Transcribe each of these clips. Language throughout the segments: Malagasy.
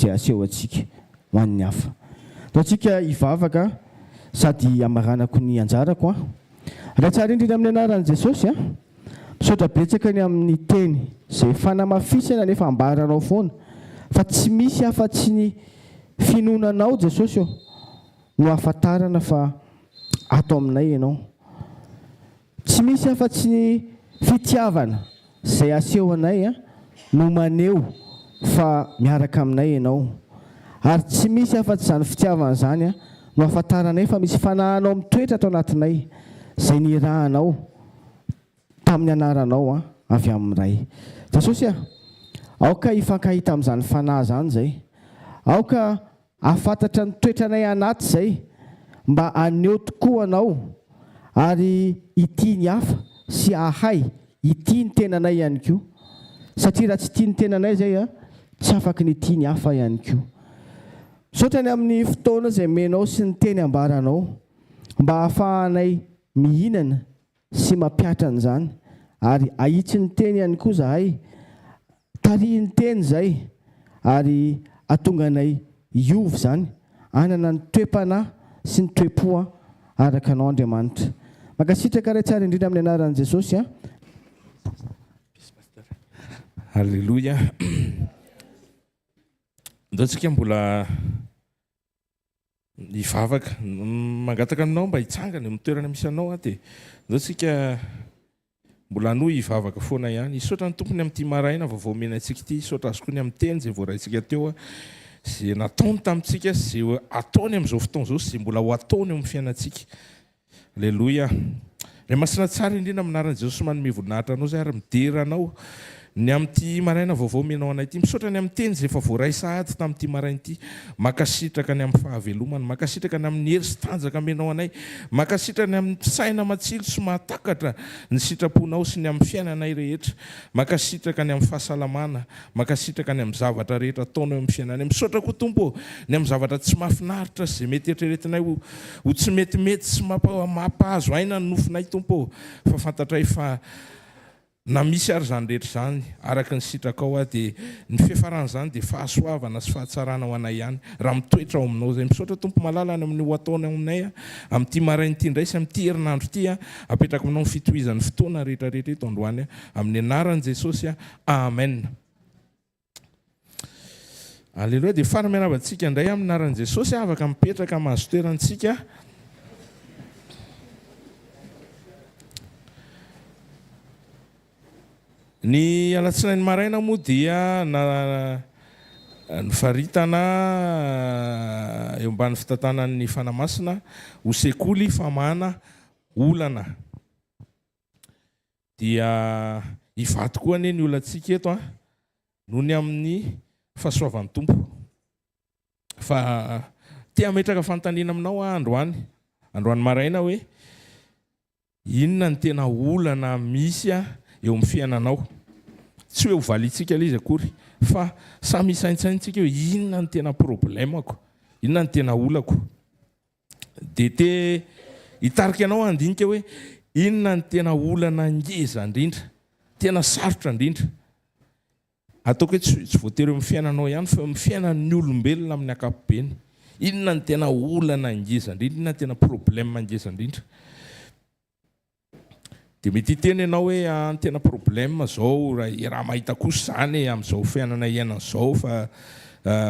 izay aseho antsika ho an'ny hafa. Toa antsika hivavaka sady hamaranako ny anjarako a. Raha tsara indrindra amin'ny anaran'i Jesosy a, misaotra betsaka ny amin'ny teny izay fanamafisana nefa ambaranao foana fa tsy misy afa-tsy ny finonanao Jesosy no ahafantarana fa ato aminay ianao. Tsy misy afa-tsy ny fitiavana izay aseho anay a no maneho fa miaraka aminay ianao. Ary tsy misy afa-tsy izany fitiavana izany a no ahafantaranay fa misy fanahinao mitoetra ato anatinay izay nirahanao tamin'ny anaranao a avy amin'ny ray. Jesosy a, aoka hifankahita amin'izany fanahy izany izay. Aoka ahafantatra ny toetranay anaty izay mba aneho tokoa anao ary ity ny hafa sy ahay ity ny tenanay ihany koa. Satria raha tsy tia ny tenanay izay a, tsy afaka ny tia ny hafa ihany koa. Misaotra ny amin'ny fotoana izay menao sy ny teny ambaranao mba ahafahanay mihinana sy mampiatra an'izany ary ahitsy ny teny ihany koa zahay, tarihy ny teny izay ary ahatonga anay hiovy izany, hanana ny toe-panahy sy ny toe-po araka anao Andriamanitra. Mankasitraka ray tsara indrindra amin'ny anaran'i Jesosy a. Halleluja. Ndao tsika mbola hivavaka mangataka aminao mba hitsangana amin'ny toerana misy anao dia ndao tsika mbola no hivavaka foana ihany. Hisaotra ny tompony amin'ity maraina vaovao menantsika ity, hisaotra azy koa ny amin'ny teny izay voaraintsika teo izay nataony tamintsika sy izay ataony amin'izao fotoana izao sy mbola ho ataony amin'ny fiainantsika. Halleluja. Ray masina tsara indrindra amin'ny anaran'i Jesosy manome voninahitra anao izay ary midera anao ny amin'ity maraina vaovao menao anay ity. Misaotra ny amin'ny teny izay efa voaray sahady tamin'ity maraina ity, mankasitraka ny amin'ny fahavelomana, mankasitraka ny amin'ny hery sy tanjaka menao anay, mankasitraka ny amin'ny saina matsilo sy mahatakatra ny sitraponao sy ny amin'ny fiainanay rehetra, mankasitraka ny amin'ny fahasalamana, mankasitraka ny amin'ny zavatra rehetra ataonao amin'ny fiainanay. Misaotra koa Tompo ny amin'ny zavatra tsy mahafinaritra sy izay mety eritreretinay ho tsy metimety sy mampahazo aina ny nofinay Tompo, fa fantatray fa na misy ary izany rehetra izany araka ny sitrakao dia ny fiafaran'izany dia fahasoavana sy fahatsarana ho anay ihany raha mitoetra ao aminao izay. Misaotra Tompo malala ny amin'ny ho ataony aminay amin'ity maraina ity indray sy amin'ity herinandro ity apetraka aminao ny fitohizan'ny fotoana rehetrarehetra eto androany amin'ny anaran'i Jesosy. Amen. Alleluia. Dia faramianavantsika indray amin'ny anaran'i Jesosy afaka mipetraka mahazo toerantsika. Ny alatsinainy maraina moa dia nifaritana eo ambany fitantanan'ny fanamasina ho sekoly famahana olana. Dia hivaty koa anie ny olantsika eto noho ny amin'ny fahasoavan'ny Tompo. Fa tia metraka fanontaniana aminao androany maraina hoe inona ny tena olana misy eo amin'ny fiainanao. Tsy hoe ho valitsika ilay izy akory, fa samy isaintsaintsika hoe inona ny tena problemako, inona ny tena olako. Dia hitarika anao andinika hoe inona ny tena olana ngeza indrindra, tena sarotra indrindra. Ataoko hoe tsy voatery amin'ny fiainanao ihany fa amin'ny fiainan'ny olombelona amin'ny ankapobeny. Inona ny tena olana ngeza indrindra, inona ny tena problème ngeza indrindra. Dia mety hiteny ianao hoe ny tena problème zao raha mahita kosa izany amin'izao fiainana iainan'izao fa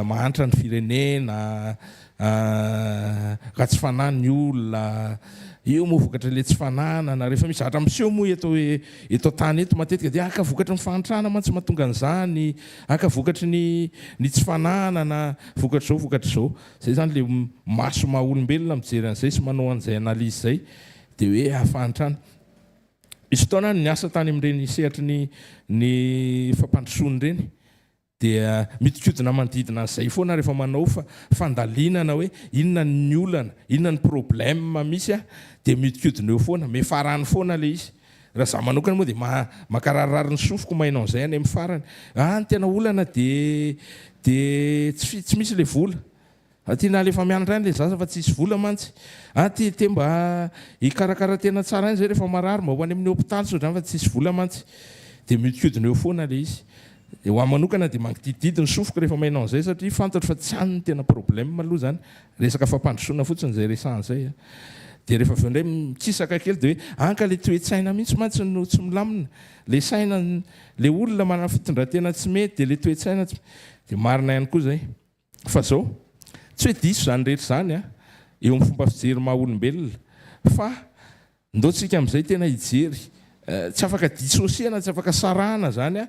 mahantra ny firenena, raha tsy fanahy ny olona, io moa vokatra ilay tsy fananana. Rehefa misy zavatra miseho moa eto tany eto matetika dia aka vokatry ny fahantrana mantsy mahatonga an'izany, aka vokatry ny tsy fananana, vokatra izao vokatra izao. Izay zany ilay maso maha olombelona mijery an'izay sy manao an'izay analizy izay dia hoe hafahantrana. Misy fotoana ny asa tany amin'ireny sehatry ny fampandrosoany ireny dia mitikodina manodidina an'izay foana rehefa manao fandalinana hoe inona ny olana, inona ny problème misy dia mitikodina eo foana, mefarany foana ilay izy. Raha za manokana moa dia makarirary ny sofiko mainao izay any amin'ny farany. Ny tena olana dia tsy misy ilay vola. Tiana alefa mianatra any ilay zaza fa tsy hisy vola mantsy. Ty mba hikarakara tena tsara any izay rehefa marary mba ho any amin'ny hôpitaly sao izany fa tsy hisy vola mantsy. Dia mitikodina eo foana ilay izy. ho ahy manokana dia mankitididiny sofoka rehefa mainao an'izay satria fantatro fa tsy hany ny tena problème aloha zany resaka fampandrosoana fotsiny zay resahan'izay dia rehefa avy eo indray mikisaka kely dia hoe anka le toe-tsaina mihitsy mantsy no tsy milamina le saina le olona manana fitondratena tsy mety dia le toe-tsaina dia marina ihany koa zay fa zao tsy hoe diso zany rehetra zany eo amin'ny fomba fijery maha olombelona fa ndaotsika amin'izay tena hijery tsy afaka disosiana tsy afaka sarahana zany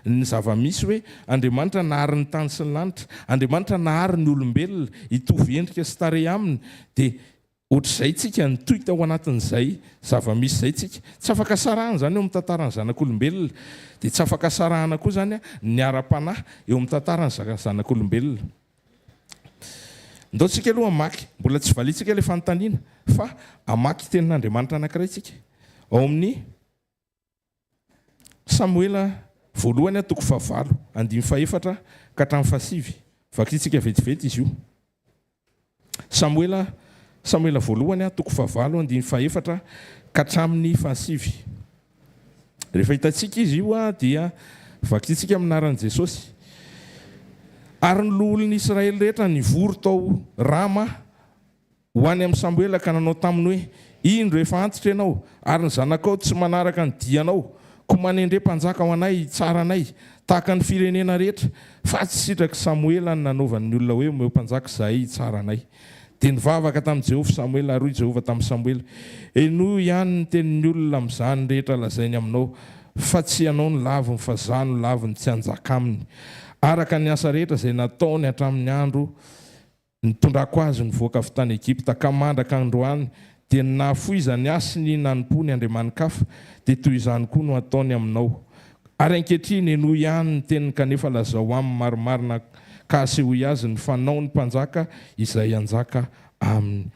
ny zava-misy hoe Andriamanitra nahary ny tany sy ny lanitra Andriamanitra nahary ny olombelona hitovy endrika sy tare aminy dia ohatr'izay tsika nitoy tao anatin'izay zava-misy zay tsika tsy afaka sarahana zany eo amin'ny tantarany zanak'olombelona dia tsy afaka sarahana koa zany ny ara-panahy eo amin'ny tantarany zanak'olombelona. Ndaotsika aloha hamaky mbola tsy valitsika ilay fanontaniana fa hamaky tenin'Andriamanitra anankiray tsika ao amin'ny Samuela voalohany 9:7 ka hatramin'ny 7 vakitsika vetivety izy io. Samuela voalohany 9:7 ka hatramin'ny 7. Rehefa hitantsika izy io dia vakitsika amin'ny anaran'i Jesosy. Ary ny loholon'ny Israely rehetra nivory tao Rama ho any amin'ny Samuela ka nanao taminy hoe indro efa antitra ianao ary ny zanakao tsy manaraka ny dianao koa manendre mpanjaka ho anay tsara anay tahaka ny firenena rehetra fa tsy sitraky Samuela ny nanaovan'ny olona hoe omeo mpanjaka zahay tsara anay. Dia nivavaka tamin'i Jehovah Samuela ary Jehovah tamin'ny Samuela eno ihany ny tenin'ny olona amin'izany rehetra lazainy aminao fa tsy ianao ny laviny fa izaho no laviny tsy hanjaka aminy araka ny asa rehetra izay nataony hatramin'ny andro nitondrako azy nivoaka avy tany Egipta ka mandraka androany dia nafoizany asiny nanompo ny andriamanin-kafa dia toy izany koa no ataony aminao ary ankehitriny eno ihany ny teniny kanefa lazao aminy marimarina ka asehoy azy ny fanao ny mpanjaka izay anjaka aminy.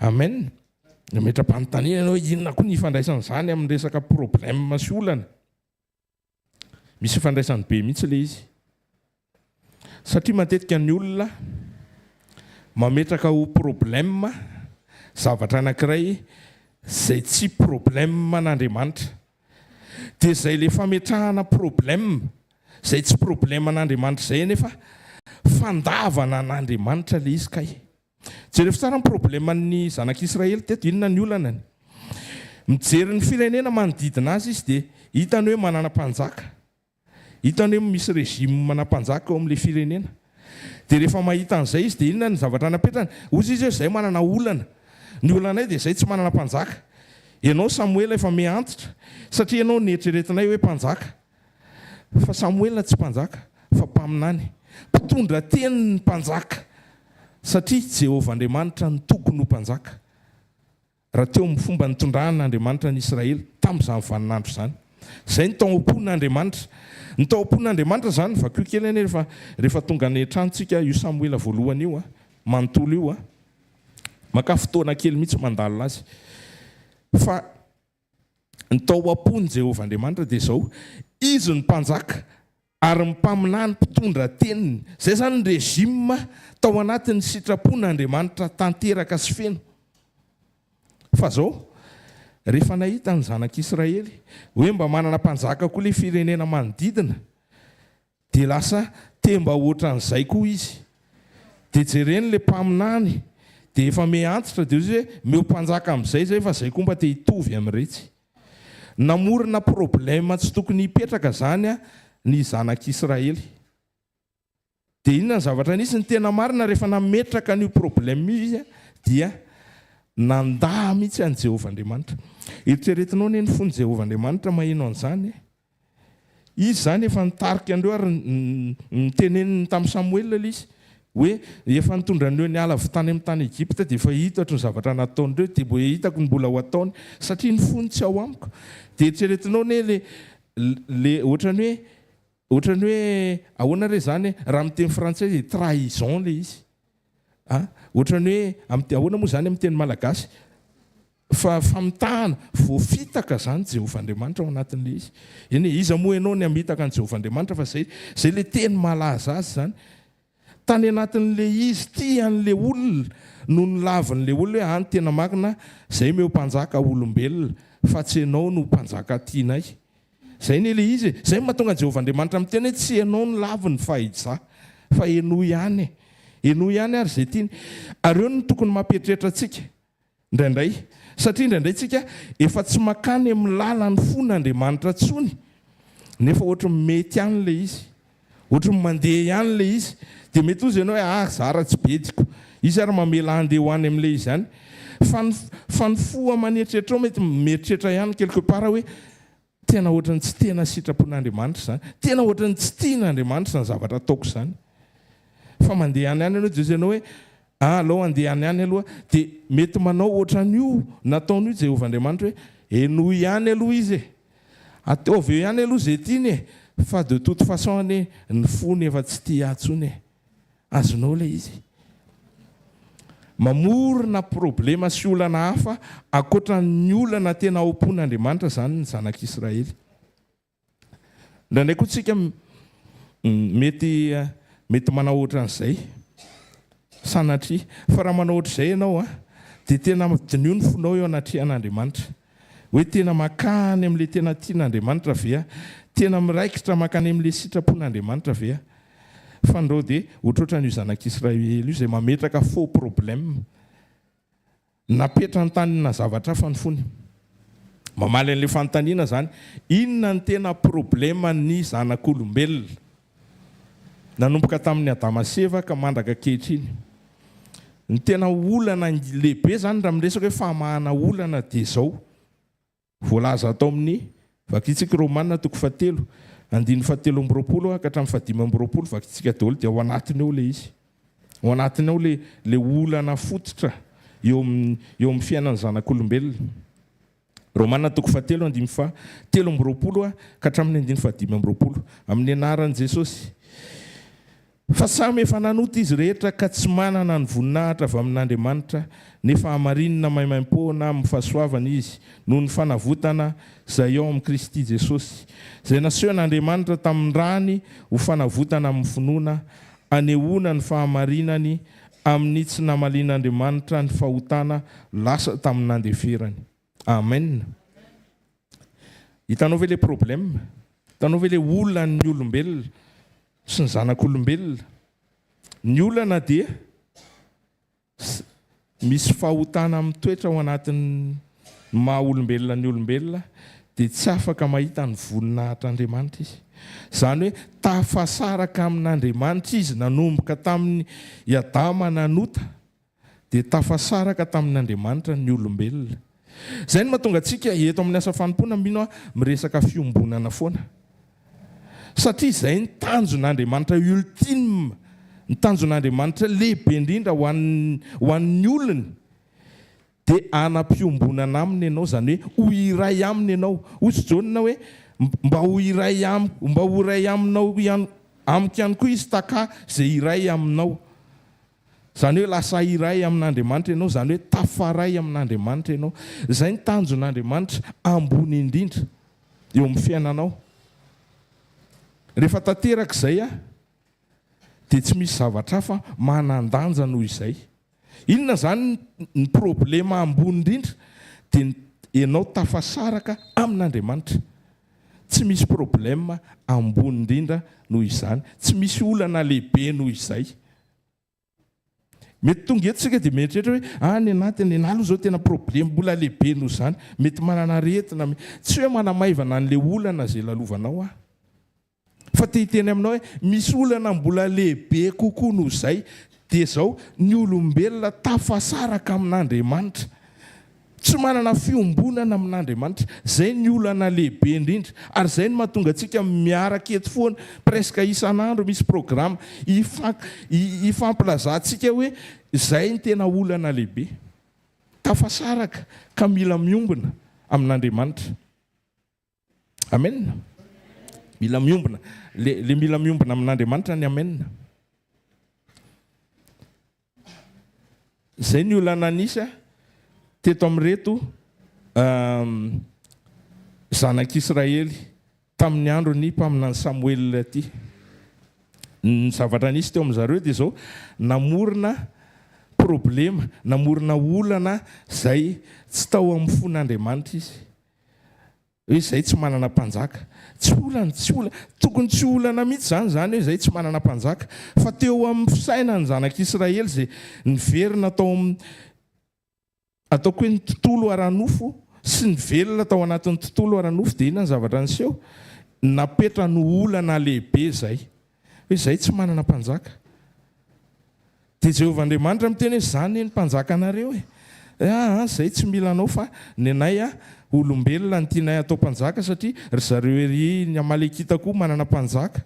Amen. Metra-panontaniana ianao inona koa ny ifandraisan'izany amin'ny resaka problème sy olana. Misy ifandraisany be mihitsy ilay izy satria matetika ny olona mametraka ho problème zavatra anankiray izay tsy problème n'Andriamanitra dia izay le fametrahana problème izay tsy problème n'Andriamanitra izay nefa fandavana n'Andriamanitra le izy kay. Jerefo tsara ny problème ny zanak'Israely teto inona ny olanany. Mijery ny firenena manodidina azy izy dia hitany hoe manana mpanjaka hitany hoe misy régime manam-panjaka ao amin'ilay firenena dia rehefa mahita an'izay izy dia inona ny zavatra napetrany ozy izy hoe izay manana olana ny olanay dia izay tsy manana mpanjaka ianao Samuela efa miantitra satria ianao nieritreretinay hoe mpanjaka fa Samuela tsy mpanjaka fa mpaminany mpitondra teny ny mpanjaka satria Jehovah Andriamanitra ny tokony ho mpanjaka raha teo amin'ny fomba nitondran'Andriamanitra ny Israely tamin'izany vaninandro izany. Izay ny tao am-pon'Andriamanitra. Ny tao am-pon'Andriamanitra zany vakoa kely ane rehefa tonga ny antrantsika io Samuela voalohany io manontolo io maka fotoana kely mihitsy mandalina azy fa ny tao am-pony Jehovah Andriamanitra dia izao izy ny mpanjaka ary mpaminany mpitondra teniny zay zany ny régime tao anatin'ny sitrapon'Andriamanitra tanteraka sy feno. Fa zao rehefa nahita ny zanak'Israely hoe mba manana mpanjaka koa le firenena manodidina dia lasa temba ohatran'izay koa izy dia jereny le mpaminany dia efa miantitra dia izy hoe meo mpanjaka amin'izay zay fa izay koa mba te hitovy amin'iretsy. Namorona problème tsy tokony hipetraka zany ny zanak'Israely. Dia inona ny zavatra nisy ny tena marina rehefa nametraka an'io problème izy dia nandaha mihitsy an'i Jehovah Andriamanitra. Eritreretinao ny fony Jehovah Andriamanitra maheno an'izany izy zany efa nitarika andreo ary niteneniny tamin'ny Samuel ilay izy hoe efa nitondra andreo ny ala avy tany amin'ny tany Egipta dia efa hitako ny zavatra nataondreo dia mbola hitako ny mbola ho ataony satria ny fony tsy ao amiko. Dia eritreretinao ne le ohatrany hoe ahoana re zany raha amin'ny teny frantsay dia trahison le izy ohatrany hoe ahoana moa zany amin'ny teny malagasy fa famitahana voafitaka zany Jehovah Andriamanitra ao anatin'le izy. Eny iza moa ianao ny hamitaka an Jehovah Andriamanitra fa zay le teny malaza azy zany. Tany anatin'le izy tian'le olona no nylavin'le olona hoe tena makina zay meo mpanjaka olombelona fa tsy ianao no mpanjaka tianay. zay ny le izy zay mahatonga Jehovah'Andriamanitra miteny hoe tsy ianao ny laviny fahija fa eno ihany ary zay tiany ary eo no tokony mampieritreritra antsika indraindray satria indraindray tsika efa tsy makany amin'ny lalany fon'Andriamanitra tsony nefa ohatra mety ihany le izy ohatra mandeha ihany le izy dia mety ozy ianao hoe zara tsy bediko izy ary mamela andeha ho any amin'le izy ihany fa ny foa maneritreretra ao mety mieritreritra ihany quelque part hoe tena ohatrany tsy tena sitrapon'Andriamanitra zany tena ohatrany tsy tian'Andriamanitra zany zavatra ataoko zany fa mandeha any ihany ianao dia ianao hoe alao andeha any ihany aloha dia mety manao ohatran'io nataon'io Jehovah'Andriamanitra hoe eno ihany aloha izy ataovy eo ihany aloha zay tiany fa de toute façon ane ny fony efa tsy tia atsony azonao le izy mamorona problema sy olana hafa akoatra ny olana tena aompon'Andriamanitra zany ny zanak'Israely ndraindray koa tsika mety manao ohatran'izay sanatria fa raha manao ohatr'izay ianao dia tena dinio ny fonao eo anatrehan'Andriamanitra hoe tena makany amin'le tena tian'Andriamanitra ve tena miraikitra makany amin'le sitrapon'Andriamanitra ve fa ndreo dia ohatrohatran'io zanak'Israely io izay mametraka faux problème napetra ny tanina zavatra fa ny fony mamaly an'ilay fanontaniana zany inona ny tena problème ny zanak'olombelona nanomboka tamin'ny Adama sy Eva ka mandraka kehitriny ny tena olana lehibe zany raha miresaka hoe famahana olana dia zao voalaza atao amin'ny vakitsika Romanina 7 andiny 7 ka hatramin'ny 5 vakitsika daholo dia ao anatiny eo le izy ao anatiny ao le olana fototra eo amin'ny fiainan'ny zanak'olombelona Romanina 7 andiny 7 ka hatramin'ny andiny 5 amin'ny anaran'i Jesosy fa samy efa nanota izy rehetra ka tsy manana ny voninahitra avy amin'Andriamanitra nefa hamarinina maimaim-poana amin'ny fahasoavana izy noho ny fanavotana izay ao amin'ny Kristy Jesosy izay nasehon'Andriamanitra tamin'ny rany ho fanavotana amin'ny finoana anehoana ny fahamarinany amin'ny tsy namalian'Andriamanitra ny fahotana lasa tamin'ny nandeferany amen hitanao ve le problème hitanao ve le olana ny olombelona sy ny zanak'olombelona ny olana dia misy fahotana amin'ny toetra ao anatin'ny maha olombelona ny olombelona dia tsy afaka mahita ny voninahitr'Andriamanitra izy zany hoe tafasaraka amin'Andriamanitra izy nanomboka tamin'ny Adama nanota dia tafasaraka tamin'Andriamanitra ny olombelona zay no mahatonga antsika eto amin'ny asa fanompoana mino miresaka fiombonana foana satria izay ny tanjon'Andriamanitra ultime ny tanjon'Andriamanitra lehibe indrindra ho an'ny olony dia anam-piombonana aminy ianao zany hoe ho iray aminy ianao osy jonina hoe mba ho iray aminao amiko ihany koa izy taka izay iray aminao zany hoe lasa iray amin'Andriamanitra ianao zany hoe tafaray amin'Andriamanitra ianao izay ny tanjon'Andriamanitra ambony indrindra eo amin'ny fiainanao rehefa tanteraka izay dia tsy misy zavatra hafa manandanja noho izay inona zany ny problema ambony indrindra dia ianao tafasaraka amin'Andriamanitra tsy misy problema ambony indrindra noho izany tsy misy olana lehibe noho izay mety tonga eto sika dia mieritreritra hoe ny anatiny aloha zao tena problema mbola lehibe noho izany mety manana retina tsy hoe manamaivana n'le olana zay lalovanao fa teny aminao hoe misy olana mbola lehibe kokoa noho izay dia zao ny olombelona tafasaraka amin'Andriamanitra tsy manana fiombonana amin'Andriamanitra zay ny olana lehibe indrindra ary zay no mahatonga antsika miaraka eto foana presque isan'andro misy programme ifampilazantsika hoe zay ny tena olana lehibe tafasaraka ka mila miombona amin'Andriamanitra amen mila miombona le mila miombona amin'Andriamanitra ny amen zay ny olana anisa teto amin'reto zanak'Israely tamin'ny andro ny mpaminany Samuel ty ny zavatra nisy teo amin'izareo dia zao namorona problema namorona olana zay tsy tao amin'ny fon'Andriamanitra izy hoe zay tsy manana mpanjaka, tsy olana, tsy olana, tokony tsy olana mihitsy zany hoe zay tsy manana mpanjaka, fa teo amin'ny fisaina ny zanak'Israely zay niverina ataoko hoe ny tontolo ara-nofo sy ny velona tao anatin'ny tontolo ara-nofo, dia inona ny zavatra niseho? Napetra ny olana lehibe zay hoe zay tsy manana mpanjaka. Dia Jehovah'Andriamanitra miteny hoe zany ny mpanjaka anareo zay tsy mila anao, fa ny anay olombelona ny tianay atao mpanjaka, satria ry zareo ery ny Amalekita koa manana mpanjaka,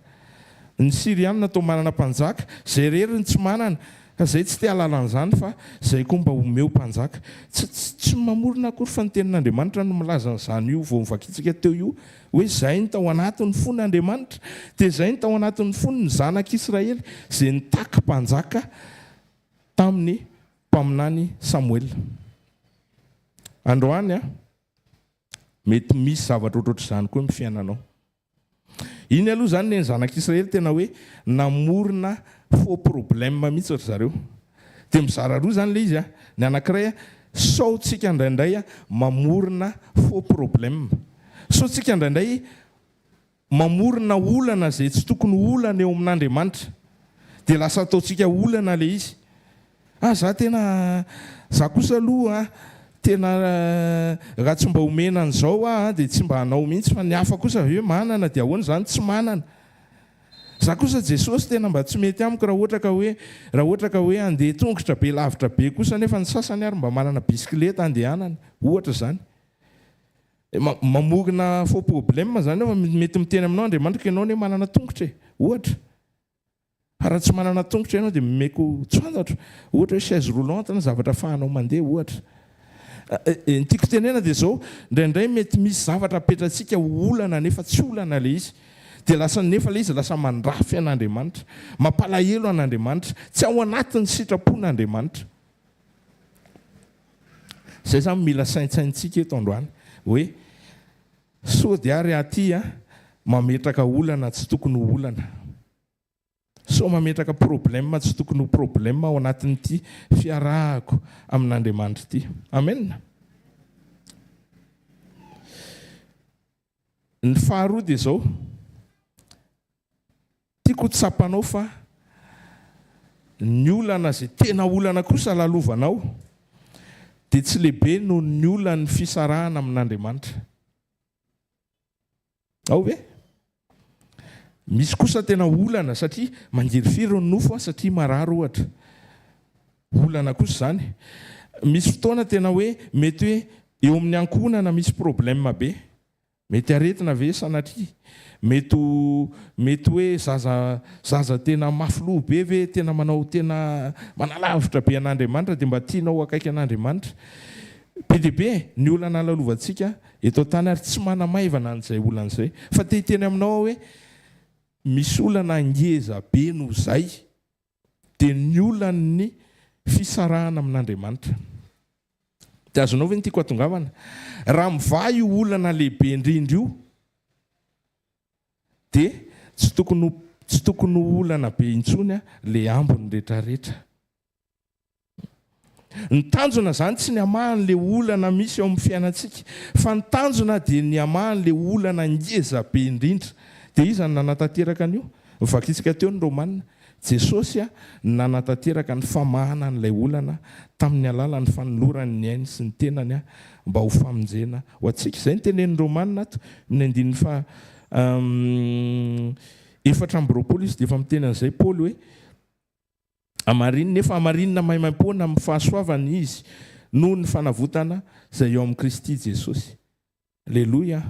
ny Siriana natao manana mpanjaka, zay reriny tsy manana, ka zay tsy te halala an'izany fa zay koa mba homeo mpanjaka. Tsy mamorona akory fa ny tenin'Andriamanitra no milaza n'izany io vao mivakitsika teo io hoe zay ny tao anatin'ny fon'Andriamanitra, dia zay ny tao anatin'ny fon'ny zanak'Israely zay nitaky mpanjaka tamin'ny mpaminany Samuel. Androany mety misy zavatra ohatr'izany koa amin'ny fiainanao. Iny aloha zany ny zanak'Israely tena hoe namorona faux problème mihitsy ry zareo. Dia mizara roa zany le izy ny anankiray sao tsika indraindray mamorona faux problème, sao tsika indraindray mamorona olana zay tsy tokony olana eo amin'Andriamanitra, dia lasa ataotsika olana le izy. Za kosa aloha tena raha tsy mba homena an'izao dia tsy mba hanao mihitsy, fa ny hafa kosa hoe manana, dia ahoana zany tsy manana. Za kosa Jesosy tena mba tsy mety amiko raha ohatra ka hoe andeha tongotra be lavitra be kosa, nefa ny sasany ary mba manana bisikileta andehanana, ohatra zany. Mamorona faux problème zany mety miteny aminao Andriamanitra ianao hoe manana tongotra ohatra. Raha tsy manana tongotra ianao dia meko tsanjatra, ohatra hoe chaise roulante na zavatra fahanao mandeha ohatra. Ny tiako tenena dia zao, indraindray mety misy zavatra apetratsika olana nefa tsy olana le izy, dia lasa nefa le izy lasa mandrafy an'Andriamanitra, mampalahelo an'Andriamanitra, tsy ao anatin'ny sitrapon'Andriamanitra. Zay zany mila saintsaintsika eto androany hoe sao dia ary aty mametraka olana tsy tokony olana, sao mametraka problème tsy tokony problème ao anatin'ity fiarahako amin'Andriamanitra ity. Amen. Ny faharoa dia zao, tiako tsapanao fa ny olana zay tena olana kosa lalovanao dia tsy lehibe no ny olana ny fisarahana amin'Andriamanitra. Ao ve? Misy kosa tena olana satria mangirifiry ny nofo satria marary ohatra. Olana kosa zany. Misy fotoana tena hoe mety hoe eo amin'ny ankohonana misy problème be. Mety aretina ve sanatria? Mety hoe zaza tena mafilo be ve, tena manao tena manalavitra be an'Andriamanitra dia mba tianao akaiky an'Andriamanitra. Be dia be ny olana lalovantsika eto tany ary tsy manamaivana an'izay olana izay. Fa teny aminao hoe misy olana ngeza be noho izay dia ny olan'ny fisarahana amin'Andriamanitra. Dia azonao ve ny tiako hatongavana? Raha mivay io olana lehibe indrindra io dia tsy tokony olana be intsony le ambony rehetrarehetra. Ny tanjona zany tsy ny amahan'le olana misy eo amin'ny fiainantsika, fa ny tanjona dia ny amahan'le olana ngeza be indrindra. Dia izy nanatateraka an'io, vakitsika teo ny Romanina, Jesosy nanatateraka ny famahana n'ilay olana tamin'ny alalan'ny fanolorany ny ainy sy ny tenany mba ho famonjena ho antsika. Izay ny tenen'ny Romanina ato amin'ny 4:20 izy dia efa miteny an'izay Paoly hoe nefa amarinina maimam-poana amin'ny fahasoavany izy noho ny fanavotana izay eo amin'ny Kristy Jesosy. Aleloia.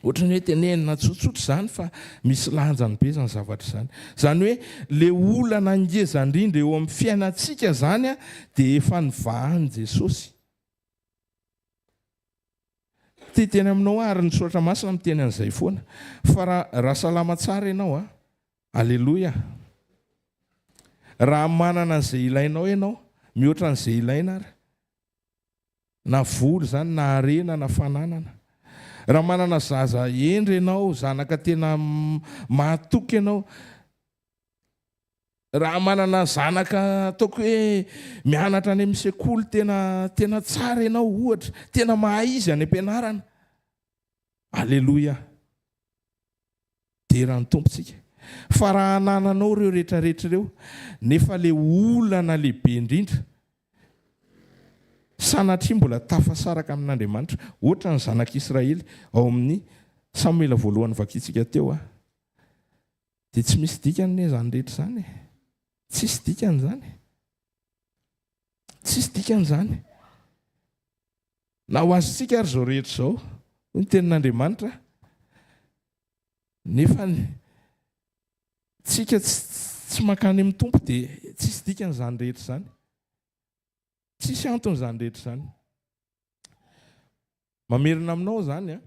Ohatrany hoe tenenina tsotsotra izany fa misy lanjany be zany zavatra izany. Izany hoe le olana ngeza indrindra eo amin'ny fiainantsika zany dia efa nivahany Jesosy. Ty teny aminao ary ny soratra masina miteny an'izay foana. Fa raha salama tsara ianao aleloia. Raha manana an'izay ilainao ianao, mihoatra an'izay ilaina ary, na voly zany, na harena, na fananana. Raha manana zaza endry ianao, zanaka tena mahatoky ianao, raha manana zanaka ataoko hoe mianatra any amin'ny sekoly tena tsara ianao ohatra, tena mahay izy any am-pianarana, Alleloia. Derany tompontsika. Fa raha hanananao ireo rehetrarehetra ireo, nefa le olana lehibe indrindra sanatria mbola tafasaraka amin'Andriamanitra, ohatra ny zanak'Israely ao amin'ny Samuela voalohany vakitsika teo dia tsy misy dikany zany rehetra zany. Tsisy dikany zany. Tsisy dikany zany. Na ho azontsika ary zao rehetra zao ny tenin'Andriamanitra, nefa tsika tsy mankany amin'ny tompo dia tsisy dikany zany rehetra zany. Tsisy antony zany rehetra zany. Mamerina aminao zany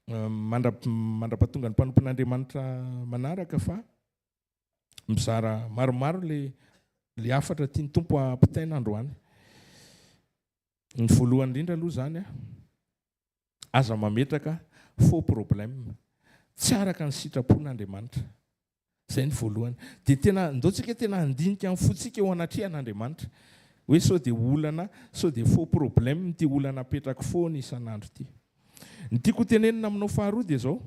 mandra-pahatonga ny mpanompon'Andriamanitra manaraka fa mizara maromaro le afatra tia ny tompo ampitaina androany. Ny voalohany indrindra aloha zany aza mametraka faux problème, tsy araka ny sitrapon'Andriamanitra. Zay ny voalohany. Dia tena ndaontsika tena handinika ny fotsika eo anatrehan'Andriamanitra. Hoe sao dia olana, sao dia faux problème ty olana apetraka foana isan'andro ty. Ny tiako tenenina aminao faharoa dia zao.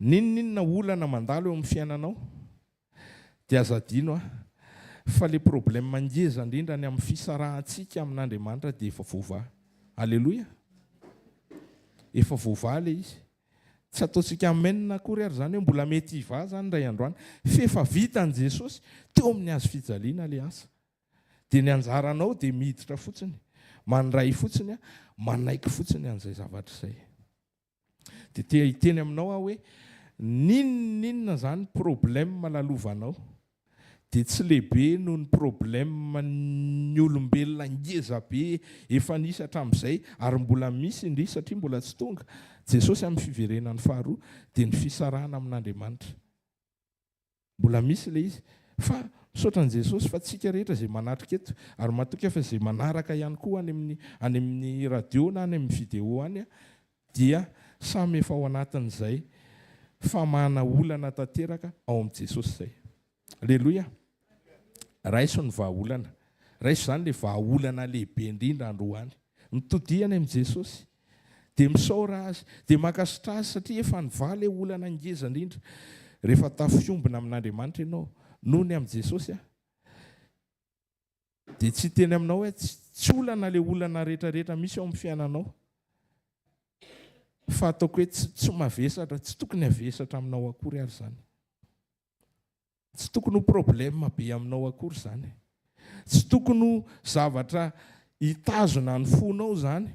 Ninninona olana mandalo eo amin'ny fiainanao dia aza adino fa le problème mangeza indrindra ny amin'ny fisarahantsika amin'Andriamanitra dia efa voavaha. Alleloia. Efa voavaha le izy. Tsy ataontsika amenina akory ary zany hoe mbola mety hivaha zany ray androany. Fefa vitan' Jesosy teo amin'ny hazo fijaliana le asa. Dia ny anjaranao dia miditra fotsiny, mandray fotsiny, manaiky fotsiny an'izay zavatra izay. Dia te hiteny aminao hoe ninninona zany problème lalovanao dia tsy lehibe noho ny problème ny olombelona ngeza be efa nisy hatramin'izay ary mbola misy indry satria mbola tsy tonga. Jesosy amin'ny fiverenany faharoa dia ny fisarahana amin'Andriamanitra. Mbola misy le izy. Fa misaotra an' Jesosy fa tsika rehetra izay manatrika eto ary matoka fa izay manaraka ihany koa any amin'ny radio na any amin'ny vidéo any dia samy efa ao anatin'izay famahana olana tanteraka ao amin'ny Jesosy izay. Alleloia. Raiso ny vahaolana. Raiso zany le vahaolana lehibe indrindra androany. Mitodiany amin'ny Jesosy. Dia misaora azy, dia makasitra azy satria efa nivaha le olana ngeza indrindra. Rehefa tafiombina amin'Andriamanitra ianao noho ny amin'ny Jesosy dia tsy teny aminao hoe tsy olana le olana rehetrarehetra misy ao amin'ny fiainanao. Fa ataoko hoe tsy mavesatra, tsy tokony havesatra aminao akory ary zany. Tsy tokony ho problème be aminao akory zany. Tsy tokony ho zavatra hitazona ny fonao zany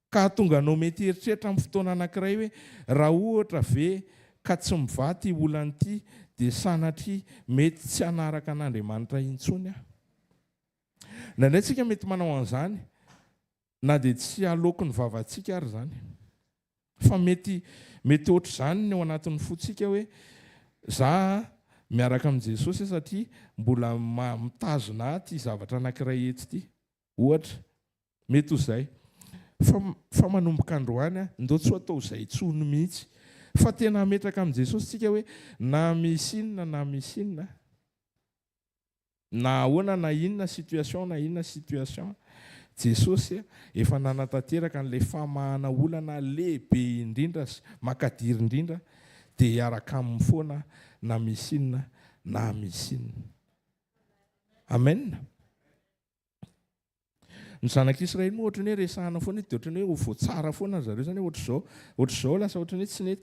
ka tonga anao mety eritreritra amin'ny fotoana anankiray hoe raha ohatra ve ka tsy mivaty olana ity dia sanatria mety tsy hanaraka an'Andriamanitra intsony aho. Nandray tsika mety manao an'izany na dia tsy halaoko ny vavantsika ary zany. Fa mety ohatra izany ny ao anatin'ny fotsika hoe za miaraka amin'i Jesosy satria mbola mitazona ty zavatra anankiray eto ity. Ohatra, mety ho izay. Fa manomboka androany ndao tsy ho atao izay tsony mihitsy. Fa tena hametraka amin'i Jesosy tsika hoe na misy inona na misy inona. Na ahoana na inona situation na inona situation. Jesosy efa nanatanteraka an'ilay famahana olana lehibe indrindra makadiry indrindra dia hiaraka amin'ny foana na misy inona na misy inona. Amen. Ny zanak'Israely moa ohatry ny hoe resahana foana dia ohatry ny hoe ho voatsara foana zareo zany ohatr'izao lasa ohatry ny hoe tsy nety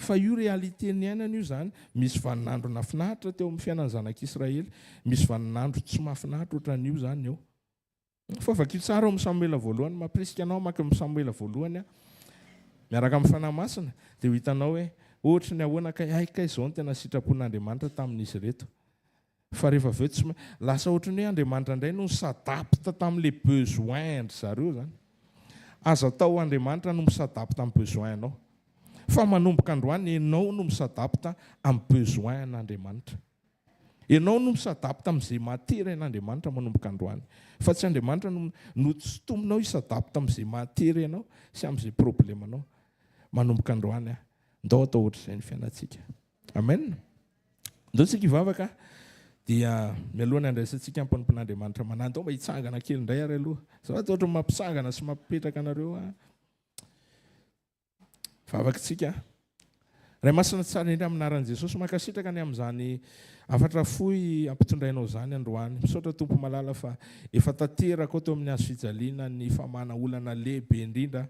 fa io réalité ny ainana io zany. Misy vaninandro nafinahitra teo amin'ny fiainan'ny zanak'Israely, misy vaninandro tsy mahafinahitra ohatran'io zany eo. Fa vakio tsara ao amin'ny Samuela voalohany, mampirisika anao maka amin'ny Samuela voalohany miaraka amin'ny fanahy masina dia ho hitanao hoe ohatra ny ahoana aika izao ny tena sitrapon'Andriamanitra tamin'izy reto. Fa rehefa avy eo tsy lasa ohatra ny hoe Andriamanitra indray no s'adapte tamin'ilay besoin zareo zany. Aza atao Andriamanitra no misadapte amin'ny besoin anao. Fa manomboka androany ianao no misadapte amin'ny besoin an'Andriamanitra. Ianao no misadapte amin'izay matery an'Andriamanitra manomboka androany. Fa tsy Andriamanitra no tsy tombonao hisadapte amin'izay matery ianao sy amin'izay problemanao. Manomboka androany ndao atao ohatr'izay ny fiainantsika. Amen. Ndao tsika hivavaka dia mialohany andraisantsika amin'ny mpanompon'Andriamanitra manana. Ndao mba hitsangana kely indray ary aloha. Zavatra ohatra mampisangana sy mampipetraka anareo vavakantsika ray masina tsara indray aminaran'i jesosy makasitraka ny amin'izany afatra foy ampitondrainao zany androany misaotra tompo malala fa efa tanteraka ao teo amin'ny azo fijaliana ny famana olana lehibe indrindra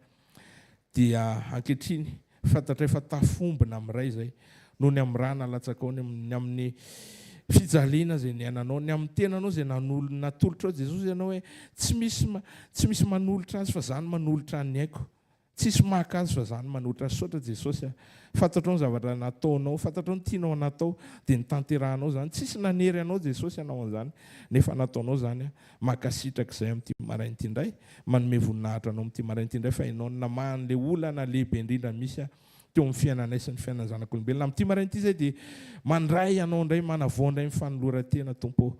dia ankehitriny fantatra efa tafombina amin'ray zay noho ny amin'ny raha nalatsaka ao ny amin'ny fijaliana zay ny ainanao ny amin'ny tenanao zay natolotra ao jesosy ianao hoe tsy misy manolotra azy fa zany manolotra ny aiko tsisy maka azy fa zany manolotra azy saotra jesosy fantatrao ny zavatra nataonao fantatrao ny tianao natao dia ny tanterahanao zany tsisy nanery anao jesosy ianao an'izany nefa nataonao zany makasitraka izay amin'ity marain'ity indray manome voninahitra anao amin'ity marain'ity indray fa ianao namahan'le olana lehibe indrindra misy teo amin'ny fiainanay sy ny fiainana zanak'olombelona amin'ity marain'ity izay dia mandray anao indray manavao indray mifanoloran-tena tompo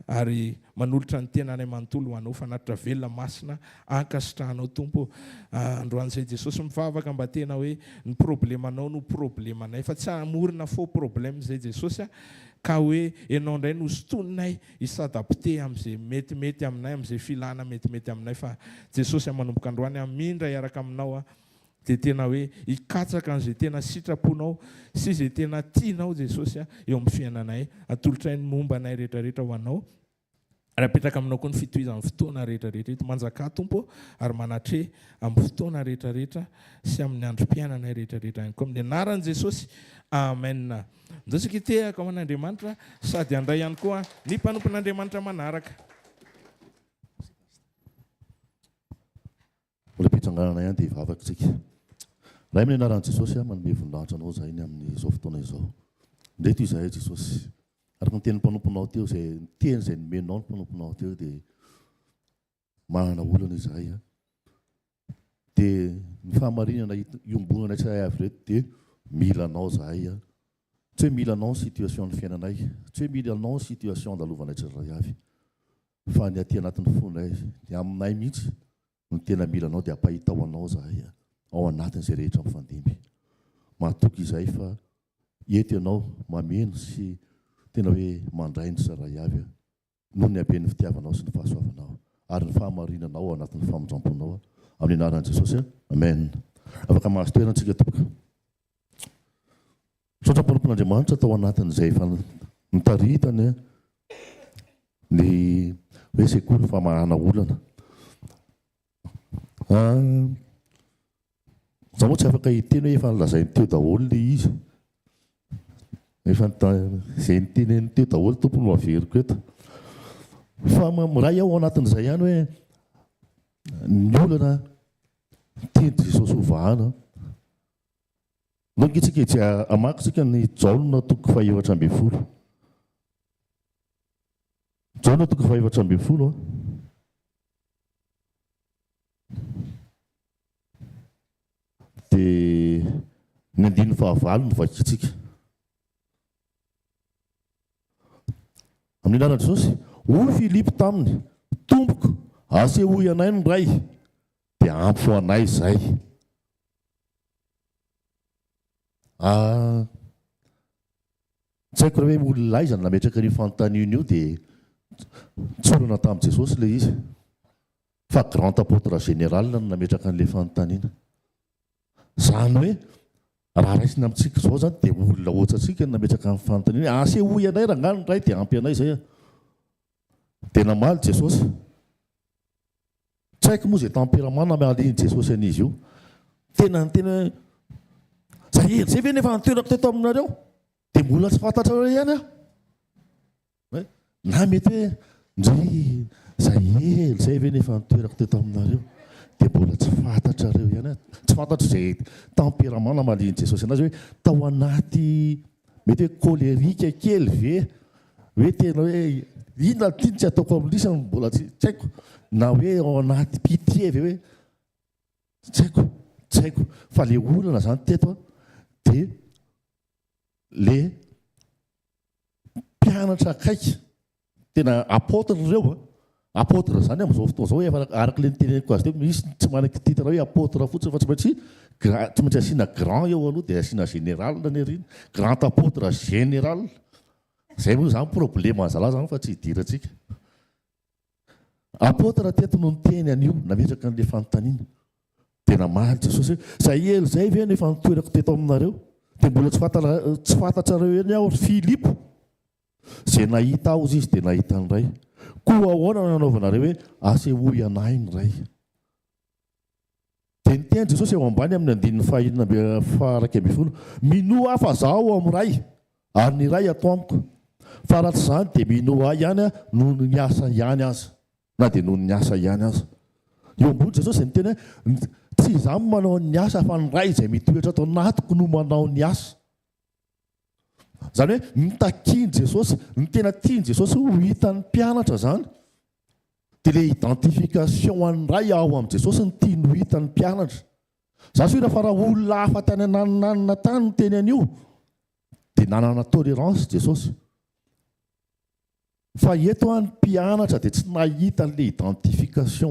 ary manolotra ny tenanay manontolo ho anao fanatitra velona masina ankasitrahanao tompo androan'izay jesosy mivavaka mba tena hoe ny problemanao no problemanay fa tsy amorina fo problème zay jesosy ka hoe ianao indray no sotoninay hisadapte amin'izay metimety aminay amin'izay filana metimety aminay fa jesosy manomboka androany amindra hiaraka aminao dia tena hoe hikatsaka an'izay tena sitraponao sy izay tena tianao jesosy eo amin'ny fiainanay atolotra ny momba anay rehetrarehetra ho anao ary apetraka aminao koa ny fitohizan'ny fotoana rehetrarehetra eto manjaka tompo ary manatre amin'ny fotoana rehetrarehetra sy amin'ny androm-piainanay rehetrarehetra ihany koa amin'ny anaran'i jesosy amen. Ndrasika tehaka ho an'Andriamanitra sady andray ihany koa ny mpanompon'Andriamanitra manaraka. Mbola pitsanganana ihany dia hivavakatsika. Raha amin'ny anaran'i Jesosy manome voninahitra anao zahay ny amin'izao fotoana izao. Ndreto izahay Jesosy. Araka ny tenin'ny mpanomponao teo izay ny teny izay nomenao ny mpanomponao teo dia manana olana izahay. Dia ny fahamarinana iombonana tsay avy reto dia mila anao zahay. Tsy hoe mila anao ny situation ny fiainanay, tsy hoe mila anao ny situation andalovanay tsirairay avy. Fa ny aty anatin'ny fonay dia aminay mihitsy ny tena mila anao dia ampahitao anao zahay ao anatin'izay rehetra mifandimby. Mahatoky izay fa eto ianao mameno sy tena hoe mandray ny tsirairay avy noho ny haben'ny fitiavanao sy ny fahasoavanao ary ny fahamarinanao ao anatin'ny famondramponao amin'ny anaran'i Jesosy. Amen. Afaka mahazo toerantsika tompoka. Saotra mpanompon'Andriamanitra tao anatin'izay efa nitaritany ny hoe sekoly famahana olana. Zaho moa tsy afaka hiteny hoe efa nilazainy teo daholo ilay izy. Efa izay niteneny teo daholo tompo no averiko eto. Fa miray ao anatin'izay ihany hoe ny olana teny Jesosy hovahana. Nokitsika tsy amakitsika ny Jaona toko faha-efatra ambin'ny folo. Jaona toko faha-efatra ambin'ny folo. Dia ny andininy fahavalo no vakitsika. Amin'ny anaran'i Jesosy, hoy Filipo taminy, tompoko, asehoy anay ny ray, dia ampy ho anay izay. Tsy haiko raha hoe olona izany nametraka ny fanontaniana io dia tsy olana tamin'i Jesosy ilay izy. Fa grand apôtre général no nametraka an'ilay fanontaniana. Zany hoe raha raisina amintsika izao zany dia olona ohatrantsika no nametraka amin'ny fanontaniana. Asehoy anay raha ngano ray dia ampy anay izay. Tena maly Jesosy. Tsy haiko moa izay temperamana mahaliany Jesosy an'izy io. Tena zay ve nefa nitoerako teto aminareo dia mbola tsy fantatrareo ihany aho. Na mety hoe ndry zay ve nefa nitoerako teto aminareo dia mbola tsy fantatrareo ihany aho. Tsy fantatro izay temperamana mahaliany Jesosy anazy hoe tao anaty mety hoe kolerika kely ve tena hoe inona ty tsy ataoko amin'isany mbola tsy haiko. Na hoe ao anaty pitié ve hoe tsy haiko. Fa le olana zany teto dia le mpianatra akaiky tena apôtre ireo. Apôtre zany amin'izao fotoana izao efa araka ilay niteneniko azy teo misy tsy manana titre hoe apôtre fotsiny fa tsy maintsy asiana grand eo aloha dia asiana général ny arina. Grand apôtre général. Zay moa zany problème azalahy zany fa tsy hidirantsika. Apôtre teto no niteny an'io nametraka an'ilay fanontaniana. tena maly Jesosy hoe zay elo zay ve nefa nitoerako teto aminareo dia mbola tsy fantatrareo eny aho Filipo zay nahita aho izy dia nahita ny ray koa ahoana nanaovanareo hoe asehoy anahy ny ray dia niteny Jesosy eo ambany amin'ny andininy faharaiky ambin'ny folo minoa aho fa zaho amin'ny ray ary ny ray ato amiko fa raha tsy izany dia minoa ahy ihany noho ny asa ihany aza na dia noho ny asa ihany aza eo ambony Jesosy izay miteny hoe tsy izaho manao ny asa fa ny ray izay mitoetra ato anatiko no manao ny asa zany hoe mitakiany Jesosy ny tena tiany Jesosy ho hitan'ny mpianatra zany dia ilay identification an'ny ray ao amin'i Jesosy ny tiany ho hitan'ny mpianatra zany soira fa raha olona hafa tany anananana tany no teny an'io dia nanana tolérance Jesosy fa eto any mpianatra dia tsy nahita le identification